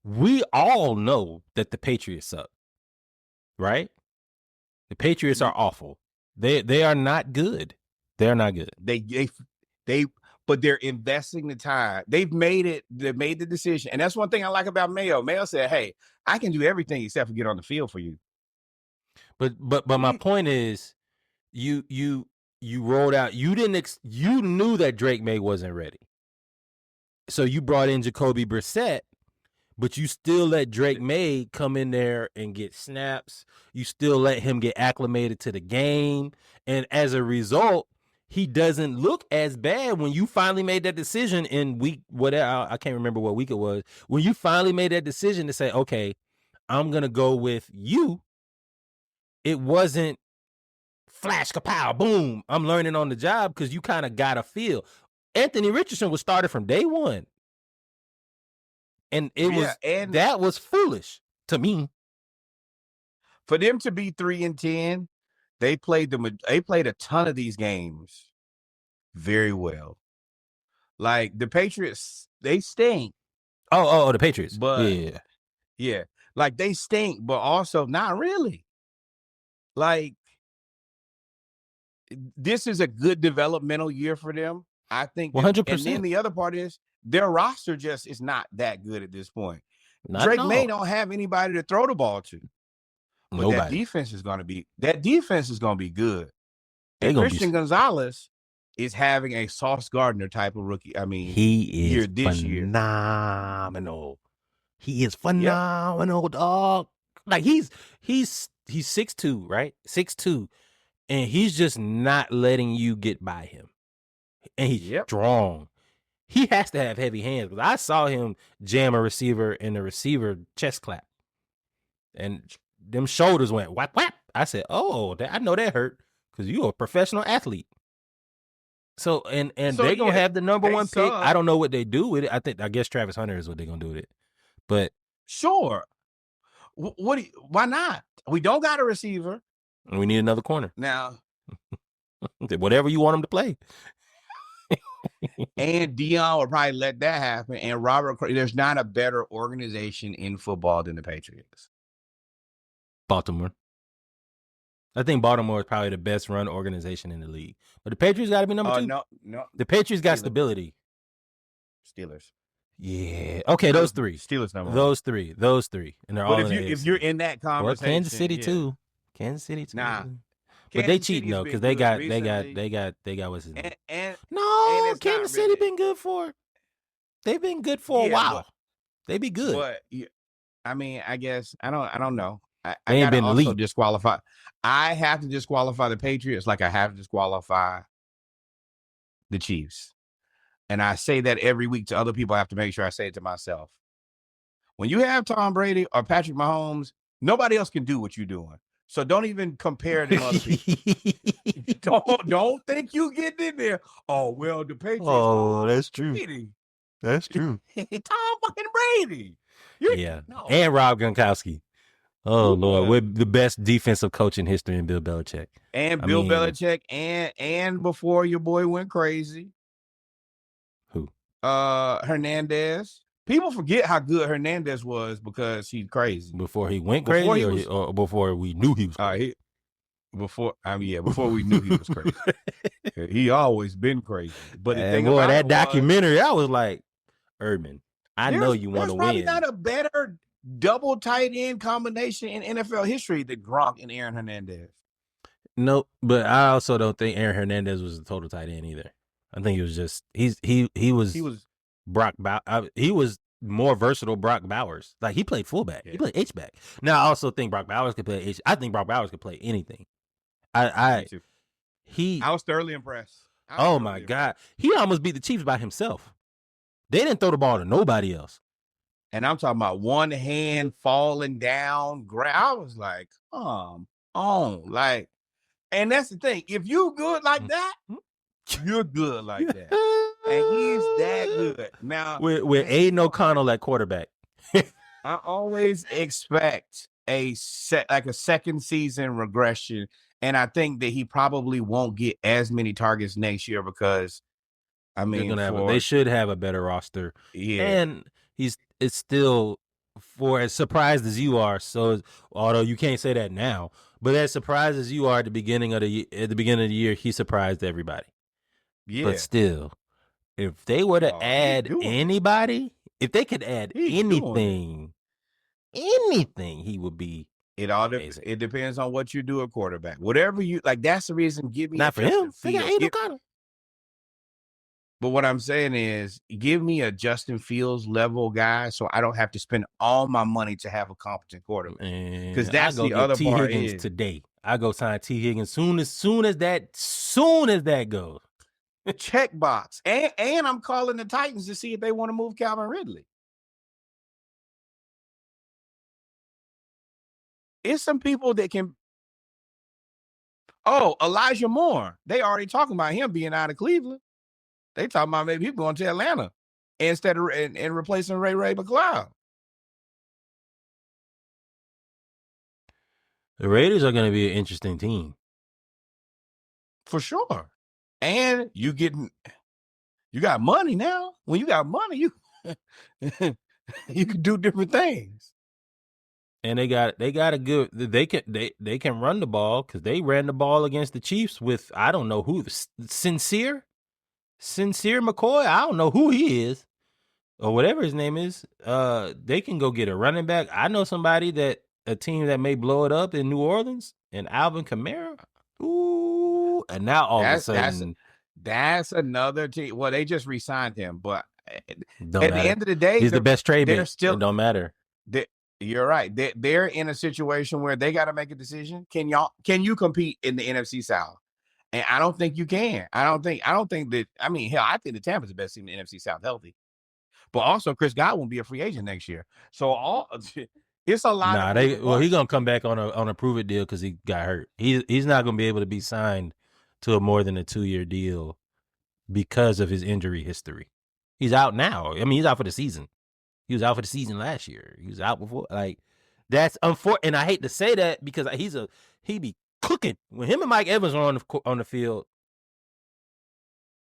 We all know that the Patriots suck, right? The Patriots are awful. They are not good. They're not good. But they're investing the time. They've made the decision. And that's one thing I like about Maye. Maye said, hey, I can do everything except for get on the field for you. But my point is, you rolled out. You knew that Drake Maye wasn't ready. So you brought in Jacoby Brissett, but you still let Drake Maye come in there and get snaps. You still let him get acclimated to the game. And as a result, he doesn't look as bad when you finally made that decision in week whatever. I can't remember what week it was. When you finally made that decision to say, okay, I'm going to go with you. It wasn't flash, kapow, boom. I'm learning on the job because you kind of got a feel. Anthony Richardson was started from day one. And that was foolish to me. For them to be 3-10, they played a ton of these games very well. Like the Patriots, they stink. Oh, the Patriots. But yeah. Like they stink, but also not really. Like this is a good developmental year for them. I think 100%. And then the other part is their roster just is not that good at this point. Not Drake Maye don't have anybody to throw the ball to. But nobody. that defense is going to be good. And Christian Gonzalez is having a Sauce Gardner type of rookie. I mean, he is phenomenal. He is phenomenal, dog. Like he's 6'2", right? 6'2", and he's just not letting you get by him. And he's strong. He has to have heavy hands because I saw him jam a receiver and the receiver chest clap. And them shoulders went whap, whap. I said, I know that hurt because you're a professional athlete. So, and they're going to have the number one pick. I don't know what they do with it. I guess Travis Hunter is what they're going to do with it. But sure. Why not? We don't got a receiver. We need another corner. Now, whatever you want him to play. And Dion will probably let that happen. And Robert, there's not a better organization in football than the Patriots. Baltimore. I think Baltimore is probably the best run organization in the league. But the Patriots got to be number 2. No. The Patriots got stability. Steelers. Yeah. Okay, those 3. Steelers number 1. Those three. And they're all in the if you're in that conversation. Or Kansas City too. Kansas City too. Nah. But they cheating though, because they got what's his name? No, Kansas City been good for. They've been good for a while. They be good. But I mean, I guess I don't know. I ain't been also elite. disqualify. I have to disqualify the Patriots like I have to disqualify the Chiefs. And I say that every week to other people. I have to make sure I say it to myself. When you have Tom Brady or Patrick Mahomes, nobody else can do what you're doing. So don't even compare them other people. don't think you get in there. Oh, well, the Patriots. Oh, that's true. Brady. That's true. Tom fucking Brady. No. And Rob Gronkowski. Oh, Lord. We're the best defensive coach in history in Bill Belichick. And Belichick and before your boy went crazy. Who? Hernandez. People forget how good Hernandez was because he's crazy. Before he went crazy or before we knew he was crazy? Before we knew he was crazy. He always been crazy. But the thing about that documentary, I was like, Erdman, I know you want to win. There's probably not a better double tight end combination in NFL history than Gronk and Aaron Hernandez. No, but I also don't think Aaron Hernandez was a total tight end either. I think he was just he was Brock he was more versatile Brock Bowers. Like he played fullback. Yeah. He played H-back. Now I also think Brock Bowers could play H. I think Brock Bowers could play anything. Me too. I was thoroughly impressed. Oh my God. He almost beat the Chiefs by himself. They didn't throw the ball to nobody else. And I'm talking about one hand falling down. I was like, like, and that's the thing. If you good like that, you're good like that. And he's that good. Now with Aiden O'Connell at quarterback. I always expect a second season regression. And I think that he probably won't get as many targets next year because they should have a better roster. Yeah. And it's still, for as surprised as you are, so although you can't say that now, but as surprised as you are at the beginning of the year, he surprised everybody. Yeah. But still, if they were to add anybody, if they could add anything, he would be. It depends on what you do at quarterback. Whatever you like, that's the reason. Give me not for him. They got Aiden O'Connell. But what I'm saying is, give me a Justin Fields level guy, so I don't have to spend all my money to have a competent quarterback. Because that's the other T. part. Higgins today, I go sign T. Higgins soon as that goes. Check box, and I'm calling the Titans to see if they want to move Calvin Ridley. It's some people that can. Oh, Elijah Moore. They already talking about him being out of Cleveland. They talking about maybe he's going to Atlanta instead of and replacing Ray McCloud. The Raiders are going to be an interesting team. For sure. And you got money now. When you got money, you can do different things. And they got a good, they can run the ball because they ran the ball against the Chiefs with, I don't know who, Sincere McCoy. I don't know who he is or whatever his name is. They can go get a running back. I know a team that may blow it up in New Orleans, and Alvin Kamara. Ooh, and now all of a sudden, that's another team. Well, they just re-signed him, but at the end of the day, he's the best trade bait. Still, it don't matter. You're right. They're in a situation where they got to make a decision. Can you compete in the NFC South? And I don't think you can. I don't think that. I mean, hell, I think the Tampa's the best team in the NFC South healthy. But also, Chris Godwin will be a free agent next year. So it's a lot. He's gonna come back on a prove it deal because he got hurt. He's not gonna be able to be signed to a more than a 2-year deal because of his injury history. He's out now. I mean, he's out for the season. He was out for the season last year. He was out before. Like, That's unfortunate, and I hate to say that because he be cooking when him and Mike Evans are on the field.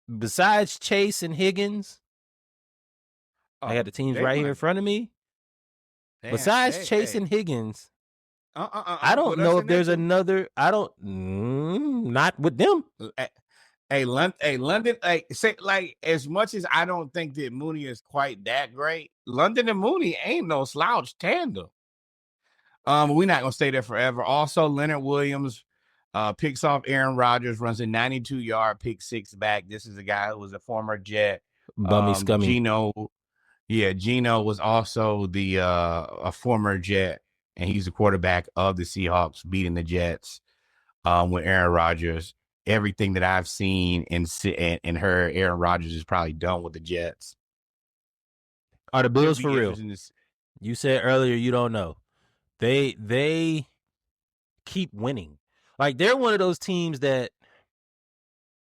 Besides Chase and Higgins, I got the teams right here in front of me. Besides Chase and Higgins, I don't know if there's another. I don't. Not with them. London. Say as much as I don't think that Mooney is quite that great, London and Mooney ain't no slouch tandem. We're not gonna stay there forever. Also, Leonard Williams picks off Aaron Rodgers, runs a 92-yard pick six back. This is a guy who was a former Jet. Bummy scummy. Geno was also a former Jet, and he's the quarterback of the Seahawks, beating the Jets with Aaron Rodgers. Everything that I've seen and heard, Aaron Rodgers is probably done with the Jets. Are the Bills for real? You said earlier you don't know. They keep winning. Like, they're one of those teams that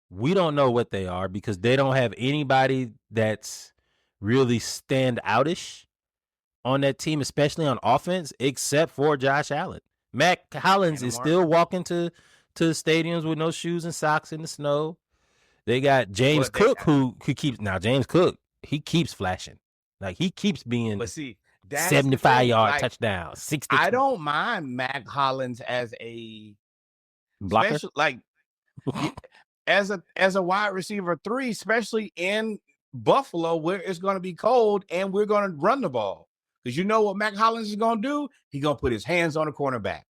we don't know what they are because they don't have anybody that's really stand outish on that team, especially on offense, except for Josh Allen. Matt Collins is still walking to stadiums with no shoes and socks in the snow. They got James Cook who keeps James Cook, he keeps flashing. Like, he keeps being 75-yard touchdown, 60. I don't mind Matt Collins as a blocker, as a wide receiver 3, especially in Buffalo where it's going to be cold and we're going to run the ball. Because you know what Matt Collins is going to do? He's going to put his hands on the cornerback.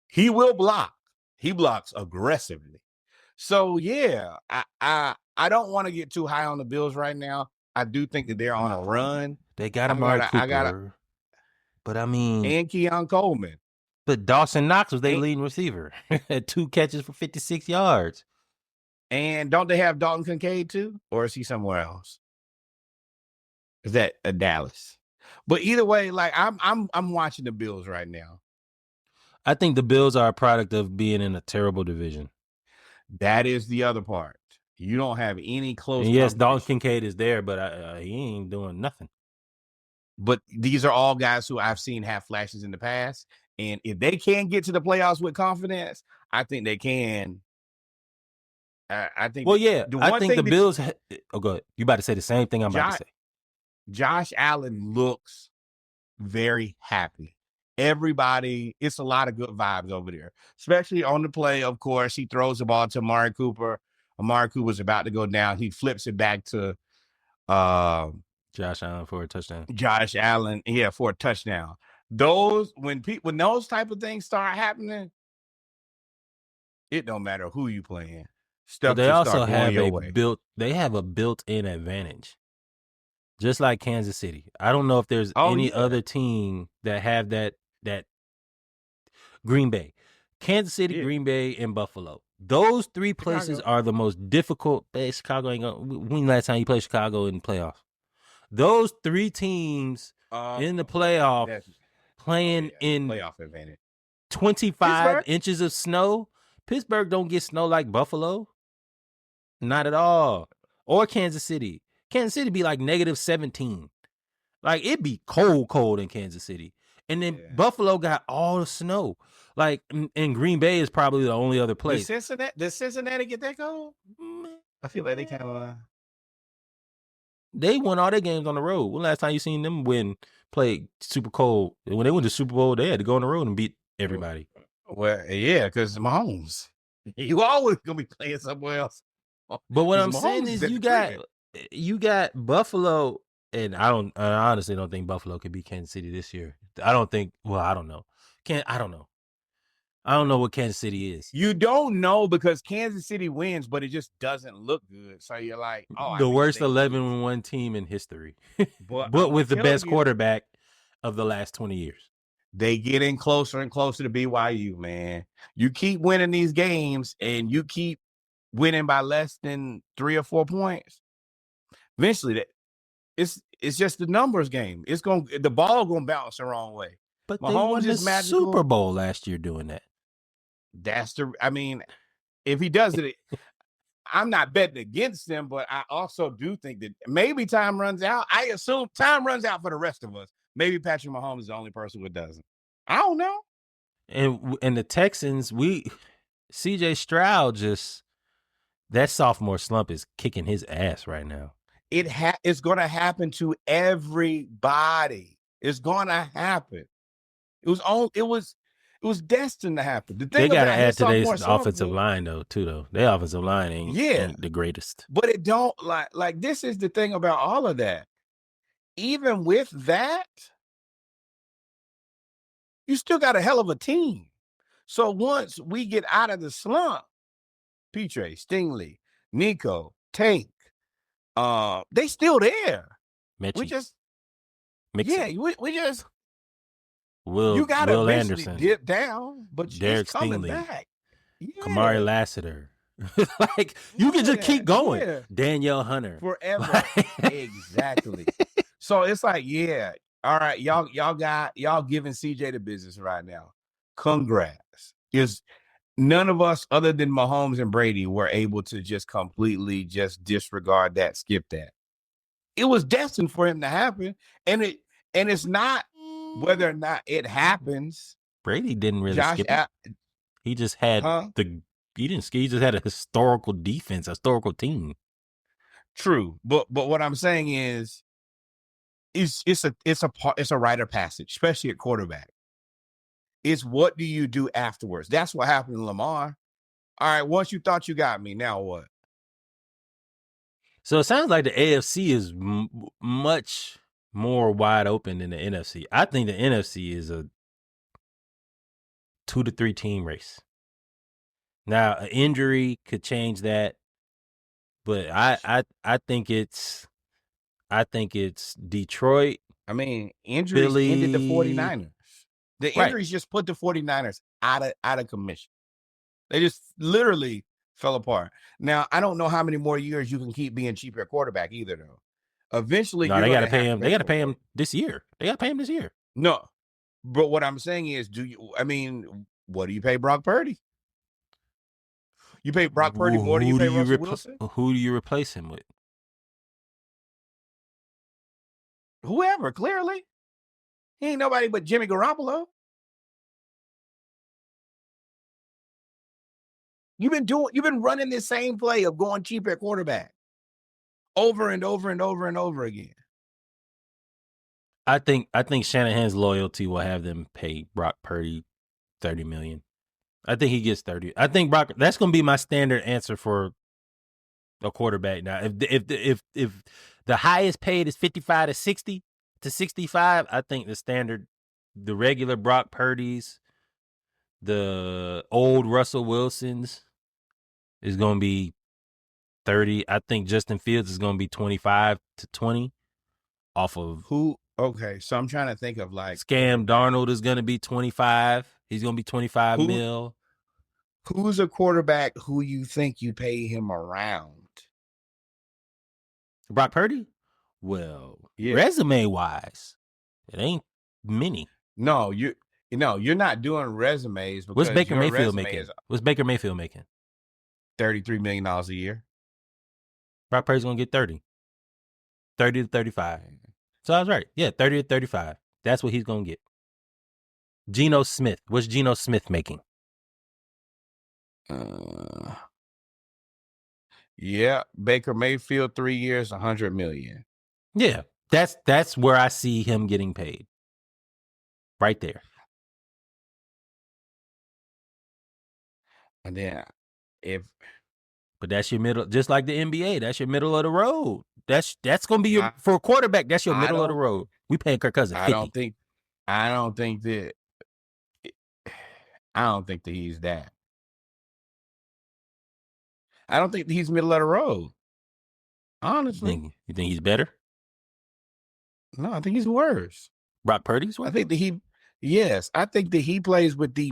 He will block. He blocks aggressively. So yeah, I don't want to get too high on the Bills right now. I do think that they're on a run. They got Amari Cooper, but I mean, and Keon Coleman. But Dawson Knox was their leading receiver. Had 2 catches for 56 yards. And don't they have Dalton Kincaid too, or is he somewhere else? Is that a Dallas? But either way, like I'm watching the Bills right now. I think the Bills are a product of being in a terrible division. That is the other part. You don't have any close. And yes, Dalton Kincaid is there, but he ain't doing nothing. But these are all guys who I've seen have flashes in the past. And if they can get to the playoffs with confidence, I think they can. I think. Well, yeah, I think the Bills. Oh, go ahead. You about to say the same thing I'm about to say. Josh Allen looks very happy. Everybody, it's a lot of good vibes over there, especially on the play. Of course, he throws the ball to Amari Cooper. Amari Cooper was about to go down. He flips it back to Josh Allen for a touchdown. For a touchdown. Those when those type of things start happening, it don't matter who you playing. Stuff. But they also have a built-in advantage, just like Kansas City. I don't know if there's any other team that have that. Green Bay, Kansas City, Green Bay, and Buffalo. Those 3 places are the most difficult. Chicago ain't going. When last time you played Chicago in the playoffs? Those 3 teams in the playoff playing in playoff advantage. 25 inches of snow. Pittsburgh don't get snow like Buffalo. Not at all. Or Kansas City. Kansas City be like -17. Like, it'd be cold in Kansas City. And then Buffalo got all the snow. Like, and Green Bay is probably the only other place. Does Cincinnati get that cold? I feel like they kind of. They won all their games on the road. When last time you seen them play super cold? When they went to Super Bowl, they had to go on the road and beat everybody. Well, yeah, because Mahomes. You always gonna be playing somewhere else. But what I'm saying is, you got Buffalo, and I honestly don't think Buffalo could beat Kansas City this year. I don't think. Well, I don't know. I don't know. I don't know what Kansas City is. You don't know because Kansas City wins, but it just doesn't look good. So you're like, the worst 11-1 team in history, but with the best quarterback of the last 20 years. They getting closer and closer to BYU, man. You keep winning these games, and you keep winning by less than 3 or 4 points. Eventually, it's just the numbers game. The ball gonna bounce the wrong way. But Mahomes they won the Super Bowl last year doing that. If he does it, I'm not betting against him, but I also do think that maybe time runs out. I assume time runs out for the rest of us. Maybe Patrick Mahomes is the only person who doesn't. I don't know. And the Texans, CJ Stroud that sophomore slump is kicking his ass right now. It's going to happen to everybody. It's going to happen. It was destined to happen. The thing They got to about add his to their sophomore slump, offensive line though. Their offensive line ain't the greatest. but it don't like this is the thing about all of that. Even with that, you still got a hell of a team. So once we get out of the slump, Petre, Stingley, Nico, Tank, they still there. Mitchie. We just Mix yeah, it. we just Will you gotta Will eventually Anderson, dip down, but Derek it's coming Stingley, back. Yeah. Kamari Lassiter. Like you can just keep going. Yeah. Danielle Hunter. Forever. Exactly. So it's like, yeah. All right, y'all giving CJ the business right now. Congrats. None of us other than Mahomes and Brady were able to just completely just disregard that, skip that. It was destined for him to happen. And it's not whether or not it happens. Brady didn't really skip it. He just had he just had a historical defense, a historical team. True. But what I'm saying is it's a rite of passage, especially at quarterback. It's what do you do afterwards? That's what happened to Lamar. All right, once you thought you got me, now what? So it sounds like the AFC is much more wide open than the NFC. I think the NFC is a 2 to 3 team race. Now, an injury could change that, but I think it's Detroit. I mean, injuries ended the 49ers. The injuries just put the 49ers out of commission. They just literally fell apart. Now, I don't know how many more years you can keep being cheaper at quarterback either, though. Eventually, they got to pay him. They got to pay him this year. No, but what I'm saying is, what do you pay Brock Purdy? You pay Brock Purdy more than you pay Russell Wilson? Who do you replace him with? Whoever, clearly. He ain't nobody but Jimmy Garoppolo. You've been running this same play of going cheap at quarterback over and over and over and over again. I think Shanahan's loyalty will have them pay Brock Purdy $30 million. I think he gets 30. I think Brock. That's going to be my standard answer for a quarterback. Now, if the highest paid is 55 to 60 to 65, I think the regular Brock Purdy's, the old Russell Wilson's is going to be 30. I think Justin Fields is going to be 25 to 20 off of who. Okay, so I'm trying to think of like Scam Darnold is going to be 25. He's going to be 25 mil. Who's a quarterback who you think you pay him around? Brock Purdy? Well, resume wise, it ain't many. No, you're not doing resumes. Because what's Baker Mayfield making? What's Baker Mayfield making? $33 million a year. Brock Purdy's going to get 30 to 35. So I was right. Yeah, 30 to 35. That's what he's going to get. Geno Smith. What's Geno Smith making? Baker Mayfield 3 years, $100 million. Yeah, that's where I see him getting paid. Right there. And then but that's your middle, just like the NBA. That's your middle of the road. That's gonna be for a quarterback. That's your middle of the road. We paying Kirk Cousins 50. I don't think that he's that. I don't think he's middle of the road. Honestly, you think he's better? No, I think he's worse. Brock Purdy's worse. I think that he plays with the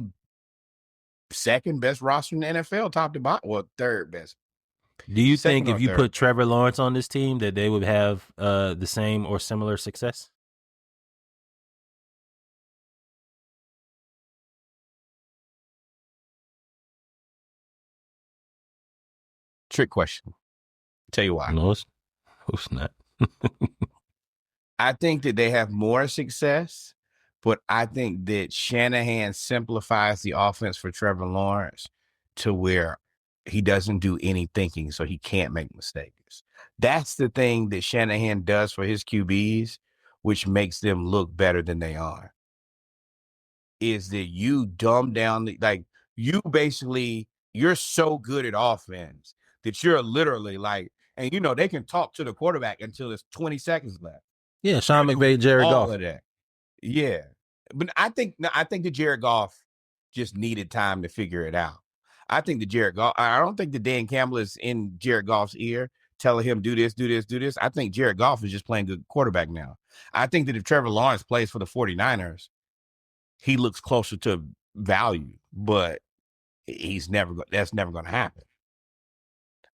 second best roster in the NFL, top to bottom. Well, third best. Do you think if you put Trevor Lawrence on this team that they would have the same or similar success? Trick question. Tell you why. No, it's not. I think that they have more success But I think that Shanahan simplifies the offense for Trevor Lawrence to where he doesn't do any thinking, so he can't make mistakes. That's the thing that Shanahan does for his QBs, which makes them look better than they are. Is that you dumb down you're so good at offense that you're literally like, and they can talk to the quarterback until there's 20 seconds left. Yeah, Sean McVay, Jared Goff. All of that. Yeah. But I think that Jared Goff just needed time to figure it out. I think that Jared Goff, I don't think that Dan Campbell is in Jared Goff's ear telling him do this, do this, do this. I think Jared Goff is just playing good quarterback now. I think that if Trevor Lawrence plays for the 49ers, he looks closer to value, but that's never going to happen.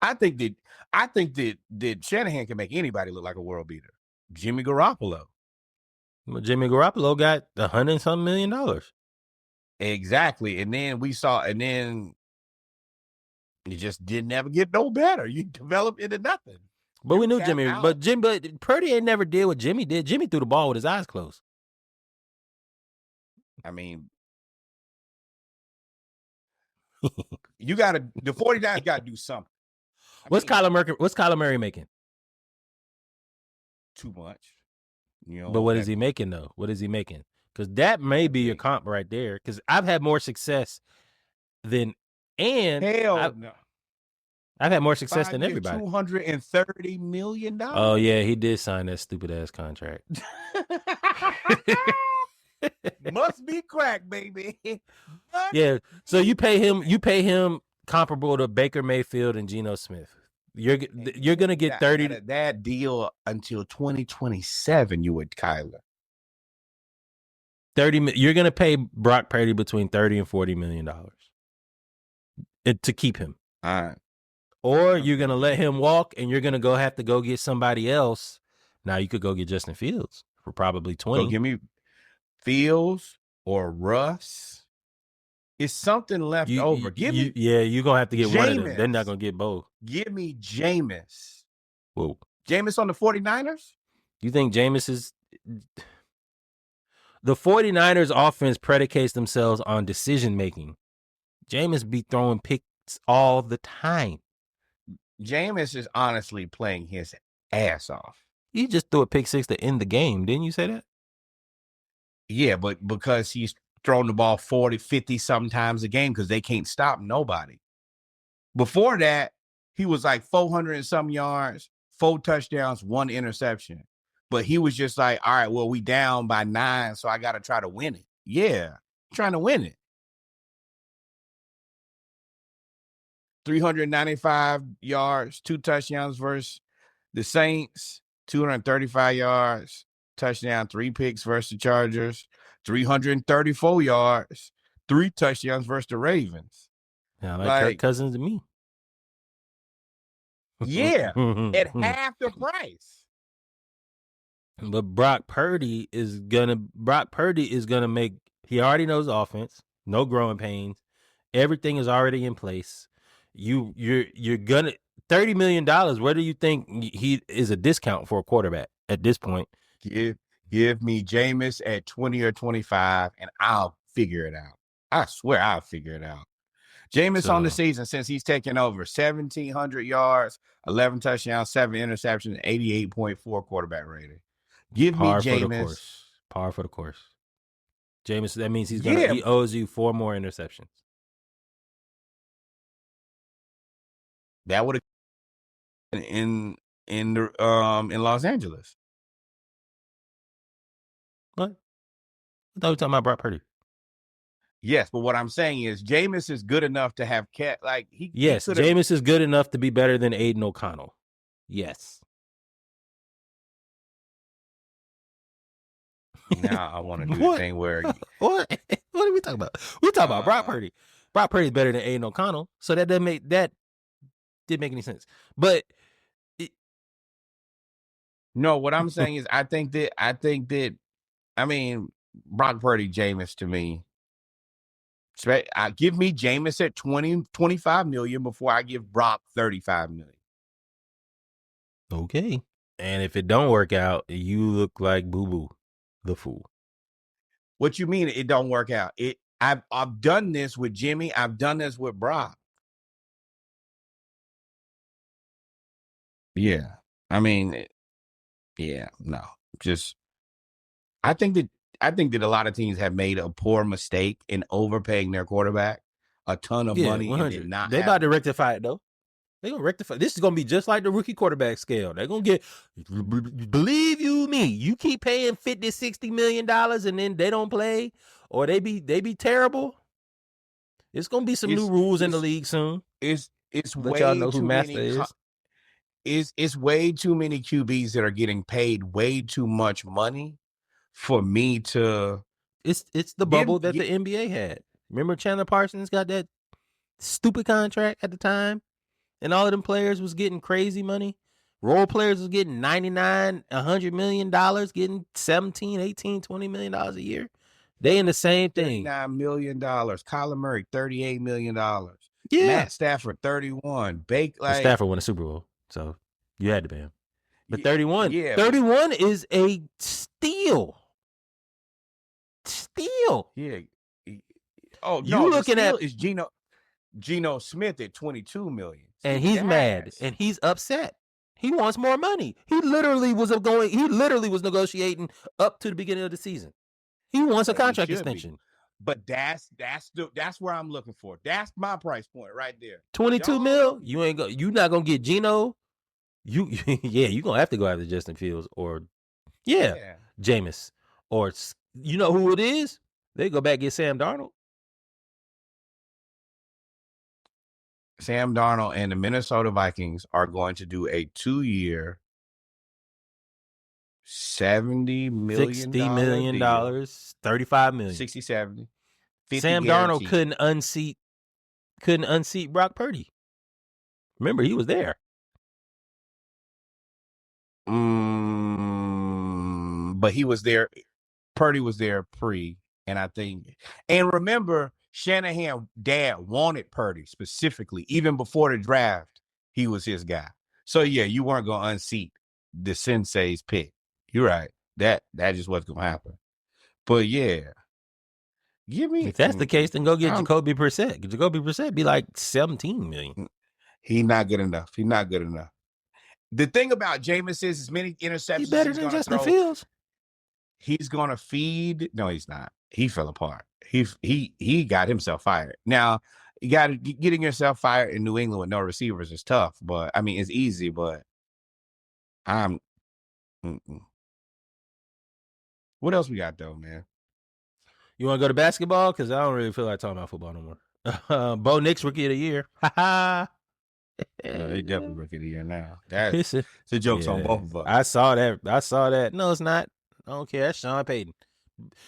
I think that Shanahan can make anybody look like a world beater. Jimmy Garoppolo. Well, Jimmy Garoppolo got $100-some million. Exactly. And then you just didn't ever get no better. You developed into nothing. But we knew Jimmy. But Purdy ain't never did what Jimmy did. Jimmy threw the ball with his eyes closed. I mean, the 49ers got to do something. What's Kyler Murray making? Too much. But what is he making, though? What is he making? Because that may be your comp right there. Because I've had more success than no. I've had more success than everybody. $230 million. Oh yeah, he did sign that stupid ass contract. Must be crack, baby. Yeah. So you pay him comparable to Baker Mayfield and Geno Smith. You're gonna get 30 that deal until 2027. You would Kyler 30. You're gonna pay Brock Purdy between $30 and $40 million to keep him. All right. Or you're gonna let him walk, and you're gonna have to go get somebody else. Now you could go get Justin Fields for probably 20. Go give me Fields or Russ. Is something left over? You're gonna have to get Jameis. One of them. They're not gonna get both. Give me Jameis. Whoa. Jameis on the 49ers? You think Jameis is the 49ers offense predicates themselves on decision making. Jameis be throwing picks all the time. Jameis is honestly playing his ass off. He just threw a pick six to end the game. Didn't you say that? Yeah, but because he's thrown the ball 40, 50 sometimes a game because they can't stop nobody. Before that, he was like 400 and some yards, 4 touchdowns, 1 interception. But he was just like, all right, well, we down by 9, so I got to try to win it. Yeah, trying to win it. 395 yards, 2 touchdowns versus the Saints, 235 yards, touchdown, 3 picks versus the Chargers, 334 yards, 3 touchdowns versus the Ravens. Yeah, like Kirk Cousins to me. Yeah, at half the price. But Brock Purdy is gonna make. He already knows offense. No growing pains. Everything is already in place. You're gonna $30 million. Where do you think he is a discount for a quarterback at this point? Give me Jameis at 20 or 25, and I'll figure it out. I swear I'll figure it out. Jameis on the season since he's taken over 1,700 yards, 11 touchdowns, 7 interceptions, 88.4 quarterback rating. Give me Jameis. Par for the course. Jameis, that means he owes you 4 more interceptions. That would have in Los Angeles. What? I thought we were talking about Brock Purdy. Yes, but what I'm saying is Jameis is good enough to have Jameis is good enough to be better than Aiden O'Connell. Yes. Now I want to do the thing where what are we talking about? We're talking about Brock Purdy. Brock Purdy is better than Aiden O'Connell, so that didn't make any sense. But no, what I'm saying is I think that Brock Purdy, Jameis to me. Give me Jameis at 20, 25 million before I give Brock 35 million. Okay. And if it don't work out, you look like Boo Boo, the fool. What you mean it don't work out? I've done this with Jimmy. I've done this with Brock. Yeah. I mean, yeah, no. Just I think that a lot of teams have made a poor mistake in overpaying their quarterback a ton of money 100. and did not. They about to rectify it though. They gonna rectify. This is gonna be just like the rookie quarterback scale. They're gonna get. Believe you me, you keep paying $50-60 million and then they don't play or they be terrible. It's gonna be some new rules in the league soon. It's Let way y'all know too who master many. is. It's way too many QBs that are getting paid way too much money for me to. It's the bubble that the NBA had. Remember Chandler Parsons got that stupid contract at the time, and all of them players was getting crazy money. Role players was getting $99, $100 million, getting $17, $18, $20 million a year. They in the same thing. $39 million. Kyler Murray, $38 million. Yeah. Matt Stafford, 31. Stafford won a Super Bowl, so you had to pay him. But 31, 31 is a steal. Steal. Yeah. Oh, you looking at is Geno Smith at $22 million. And he's mad and he's upset. He wants more money. He literally was negotiating up to the beginning of the season. He wants a contract extension. But that's where I'm looking for. That's my price point right there. 22 mil. You not gonna get Geno. You gonna have to go after Justin Fields or Jameis or you know who it is. They go back and get Sam Darnold. Sam Darnold and the Minnesota Vikings are going to do a 2-year, $70 million, $60 million, $35 million, 60, 70. Sam Darnold couldn't unseat Brock Purdy. Remember, he was there. But he was there. Purdy was there and remember, Shanahan dad wanted Purdy specifically, even before the draft. He was his guy. So yeah, you weren't gonna unseat the sensei's pick. You're right. That just what's gonna happen. But yeah, if that's the case, then go get Jacoby Brissett. Jacoby Brissett be like $17 million. He's not good enough. The thing about Jameis is as many interceptions. He's better than Justin Fields. He's gonna feed. No, he's not. He fell apart. He got himself fired. Now, getting yourself fired in New England with no receivers is tough, but I mean it's easy. But what else we got though, man? You want to go to basketball? Because I don't really feel like talking about football no more. Bo Nix Rookie of the Year. No, they definitely Rookie of the Year now. It's a joke's on both of us. I saw that. No, it's not. I don't care. That's Sean Payton.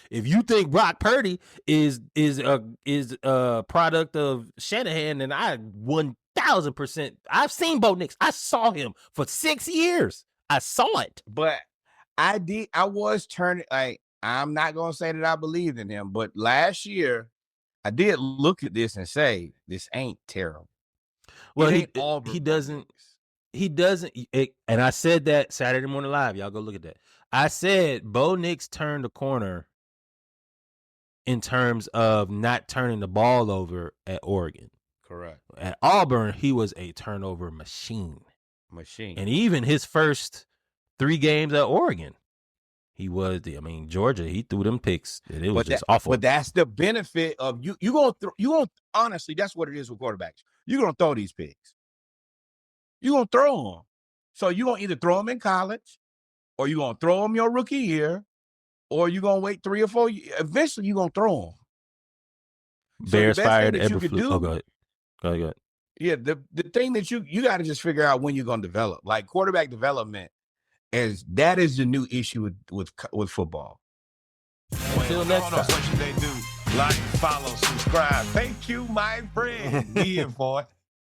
If you think Brock Purdy is a product of Shanahan, then I 1,000%. I've seen Bo Nix. I saw him for 6 years. I saw it. But I was turning I'm not gonna say that I believed in him, but last year I did look at this and say this ain't terrible. Well, he doesn't. And I said that Saturday Morning Live. Y'all go look at that. I said Bo Nix turned the corner in terms of not turning the ball over at Oregon. Correct. At Auburn, he was a turnover machine. And even his first 3 games at Oregon, he was Georgia, he threw them picks. It was just awful. But that's the benefit of you gonna honestly, that's what it is with quarterbacks. You're gonna throw these picks. You're gonna throw them. So you're gonna either throw them in college, or you're going to throw them your rookie year, or you're going to wait 3 or 4 years. Eventually, you're going to throw them. Bears fired Eberflus. Oh, go ahead. Yeah, the thing that you got to just figure out when you're going to develop. Like quarterback development, that is the new issue with football. Until next time. What should they do? Like, follow, subscribe. Thank you, my friend. Be in for it.